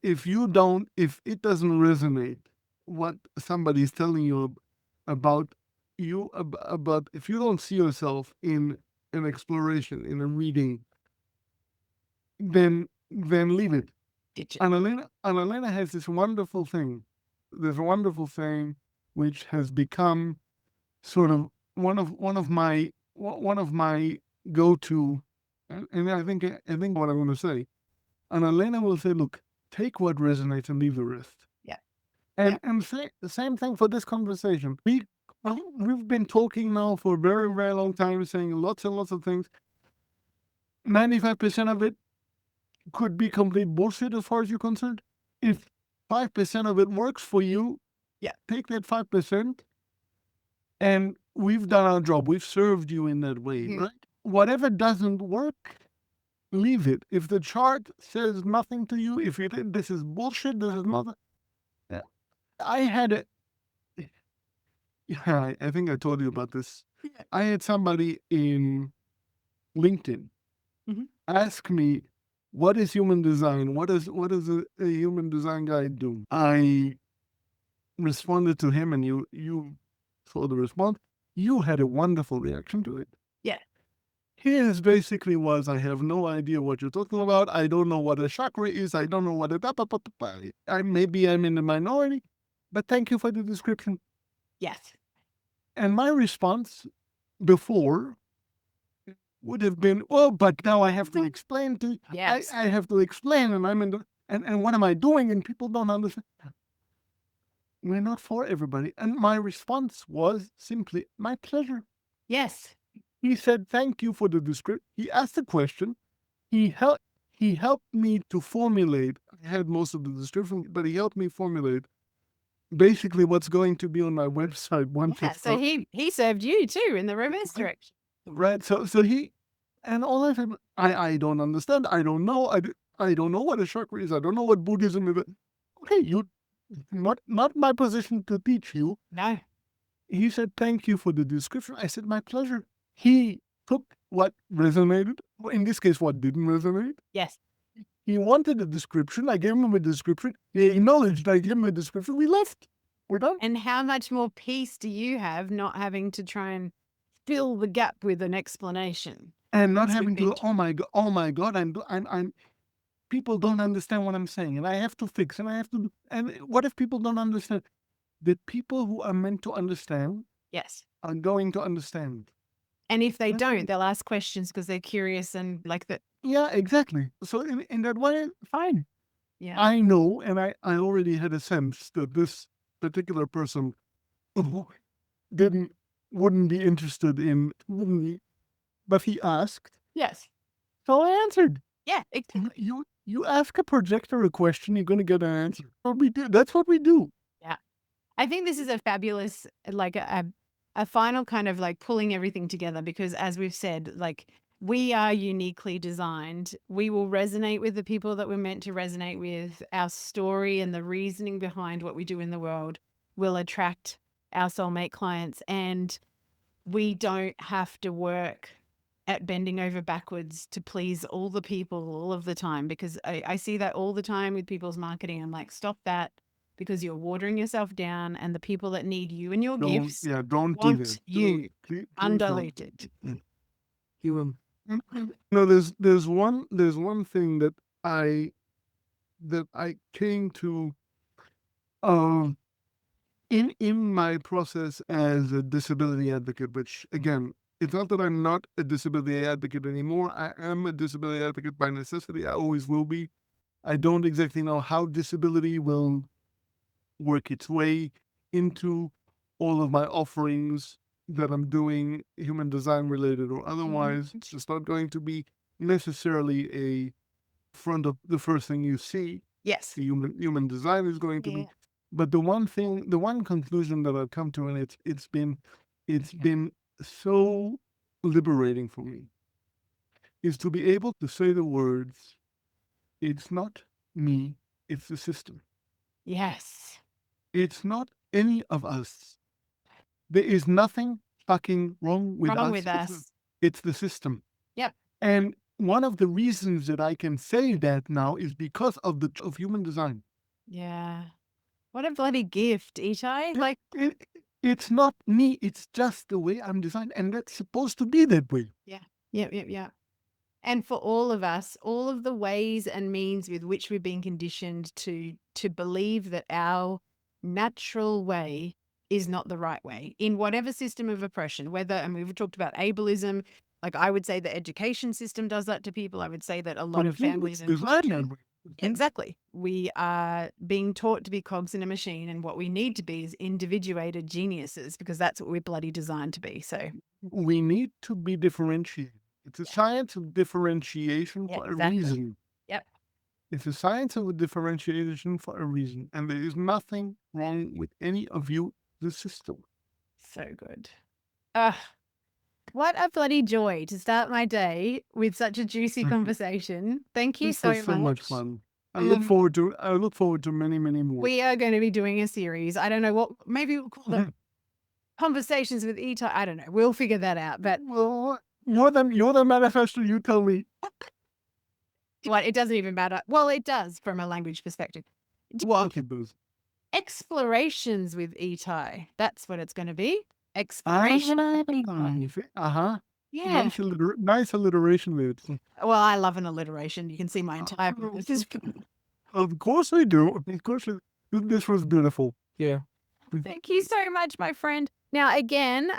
If it doesn't resonate, what somebody's telling you about about if you don't see yourself in an exploration, in a reading, then leave it. Ditch it. Annalena has this wonderful thing, which has become sort of one of my go-to, and I think what I'm going to say. And Elena will say, "Look, take what resonates and leave the rest." Yeah. And say the same thing for this conversation. We've been talking now for a very, very long time, saying lots and lots of things. 95% of it could be complete bullshit as far as you're concerned. If 5% of it works for you, Yeah. take that 5%, and we've done our job. We've served you in that way, Mhm. right? Whatever doesn't work, leave it. If the chart says nothing to you, if you think this is bullshit, this is nothing. Yeah. I had a, yeah, I think I told you about this. I had somebody in LinkedIn Mhm. ask me, "What is human design? What does a human design guy do?" I responded to him, and you saw the response. You had a wonderful reaction to it. Yeah. His basically was, "I have no idea what you're talking about. I don't know what a chakra is. I don't know what a maybe I'm in the minority, but thank you for the description." Yes. And my response before would have been, "Well, but now I have to explain to Yes. I have to explain, and I'm in the and what am I doing?" And people don't understand. We're not for everybody. And my response was simply, "My pleasure." Yes. He said, "Thank you for the description." He asked the question. He helped me to formulate. I had most of the description, but he helped me formulate basically what's going to be on my website once Yeah. it's So out. he served you too in the reverse Right. direction. Right. So he, and all I said, I don't understand. I don't know. I don't know what a chakra is. I don't know what Buddhism is. Okay, you not my position to teach you. No. He said, "Thank you for the description." I said, "My pleasure." He took what resonated, or in this case, what didn't resonate. Yes. He wanted a description. I gave him a description. He acknowledged I gave him a description. We left. We're done. And how much more peace do you have not having to try and fill the gap with an explanation? And not That's having to, good. oh my God, I'm, people don't understand what I'm saying, and I have to fix, and I have to, and what if people don't understand? The people who are meant to understand Yes. are going to understand. And if they don't, they'll ask questions because they're curious and like that. Yeah, exactly. So in that way, fine. Yeah. I know, and I already had a sense that this particular person didn't wouldn't be interested in, but he asked, Yes. so I answered. Yeah. Exactly. You ask a projector a question, you're going to get an answer. What we do. That's what we do. Yeah. I think this is a fabulous, like a final kind of like pulling everything together because as we've said, like we are uniquely designed. We will resonate with the people that we're meant to resonate with. Our story and the reasoning behind what we do in the world will attract our soulmate clients. And we don't have to work at bending over backwards to please all the people all of the time because I see that all the time with people's marketing. I'm like, stop that because you're watering yourself down and the people that need you and your gifts Don't do want that. you Please don't. undiluted. You know, there's one thing that I came to in my process as a disability advocate, which again It's not that I'm not a disability advocate anymore. I am a disability advocate by necessity. I always will be. I don't exactly know how disability will work its way into all of my offerings that I'm doing, human design related or otherwise. It's just not going to be necessarily a front of the first thing you see. Yes. The human design is going to Yeah. be. But the one conclusion that I've come to, and it's been so liberating for me, is to be able to say the words, it's not me, it's the system. Yes. It's not any of us. There is nothing fucking wrong with Wrong us. with us. It's the system. Yep. And one of the reasons that I can say that now is because of human design. Yeah. What a bloody gift, Itai. Like, It's not me. It's just the way I'm designed, and that's supposed to be that way. yeah. And for all of us, all of the ways and means with which we've been conditioned to believe that our natural way is not the right way in whatever system of oppression, whether, and we've talked about ableism, like I would say the education system does that to people. I would say that a lot of families and Designed that way. exactly. We are being taught to be cogs in a machine, and what we need to be is individuated geniuses because that's what we're bloody designed to be. So We need to be differentiated. It's a science of differentiation Yeah, for a exactly. reason. Yep. It's a science of differentiation for a reason, and there is nothing wrong with any of you, the system. So good. Ah, what a bloody joy to start my day with such a juicy conversation. Thank you This so was so much much. fun. I look forward to many, many more. We are going to be doing a series. I don't know what, maybe we'll call them Conversations with Itai. I don't know. We'll figure that out. But Well, you're the manifesto. You tell me. what, it doesn't even matter. Well, it does from a language perspective. What it does. Explorations with Itai. That's what it's going to be. Exploration. Uh-huh. Yeah. Nice alliteration there. Well, I love an alliteration. You can see my entire. Of course I do. Of course, this was beautiful. Yeah. Thank you so much, my friend. Now, again,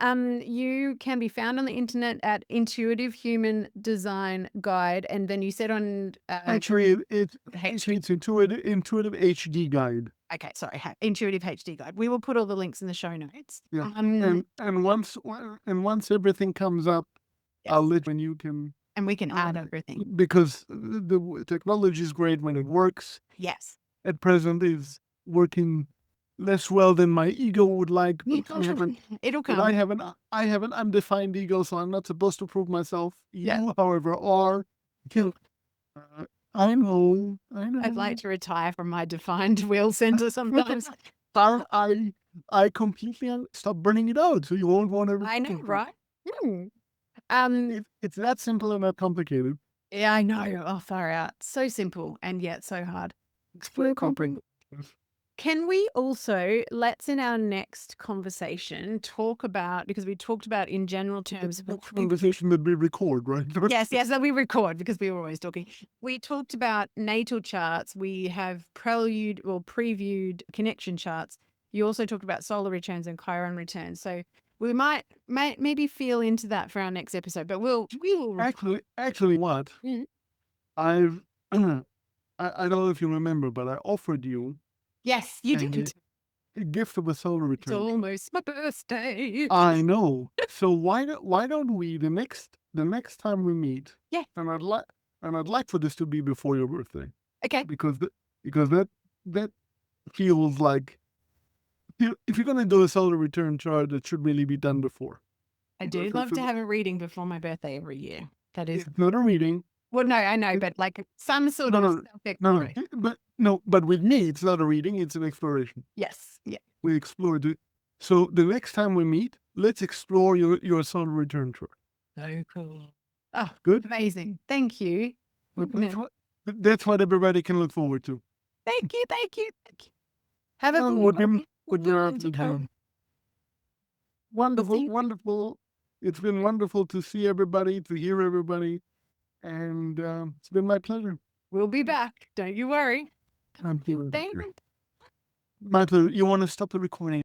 you can be found on the internet at Intuitive Human Design Guide, and then you said on Actually, it's intuitive HD guide. okay, sorry, Intuitive HD Guide. We will put all the links in the show notes. Yeah. And once everything comes up, Yeah. I'll let you, when you can, and we can add everything. because the technology is great when it works. Yes. At present, is working less well than my ego would like. It'll But come. I have an undefined ego, so I'm not supposed to prove myself. Yeah. You, however, are. I know. I'd like to retire from my defined will center sometimes. I completely stop burning it out, so you won't want to. I know, right? It's that simple and that complicated. Yeah, I know. Oh, far out. So simple and yet so hard. It's very complicated. Can we also, let's in our next conversation talk about, because we talked about in general terms. Conversation that we record, right? Yes, that we record because we were always talking. We talked about natal charts. We have previewed connection charts. You also talked about solar returns and Chiron returns. So we might maybe feel into that for our next episode, but we will actually what? Mhm. I don't know if you remember, but I offered you Yes, you did. a gift of a solar It's return. almost my birthday. I know. So why don't we the next time we meet? Yeah. And I'd like for this to be before your birthday, Okay. because that feels like, if you're gonna do a solar return chart, it should really be done before. I do love to have a reading before my birthday every year. That is, It's not a reading. well, no, I know, but like some sort of self-exploration. But with me, it's not a reading; it's an exploration. Yes. Yeah. We explore it. So the next time we meet, let's explore your solar return chart. So cool. Oh, Good. amazing. Thank you. That's what everybody can look forward to. Thank you. Have a Wonderful. It's been wonderful to see everybody, to hear everybody, and it's been my pleasure. We'll be back. Don't you worry. Thank you. Thank you. My pleasure. You want to stop the recording?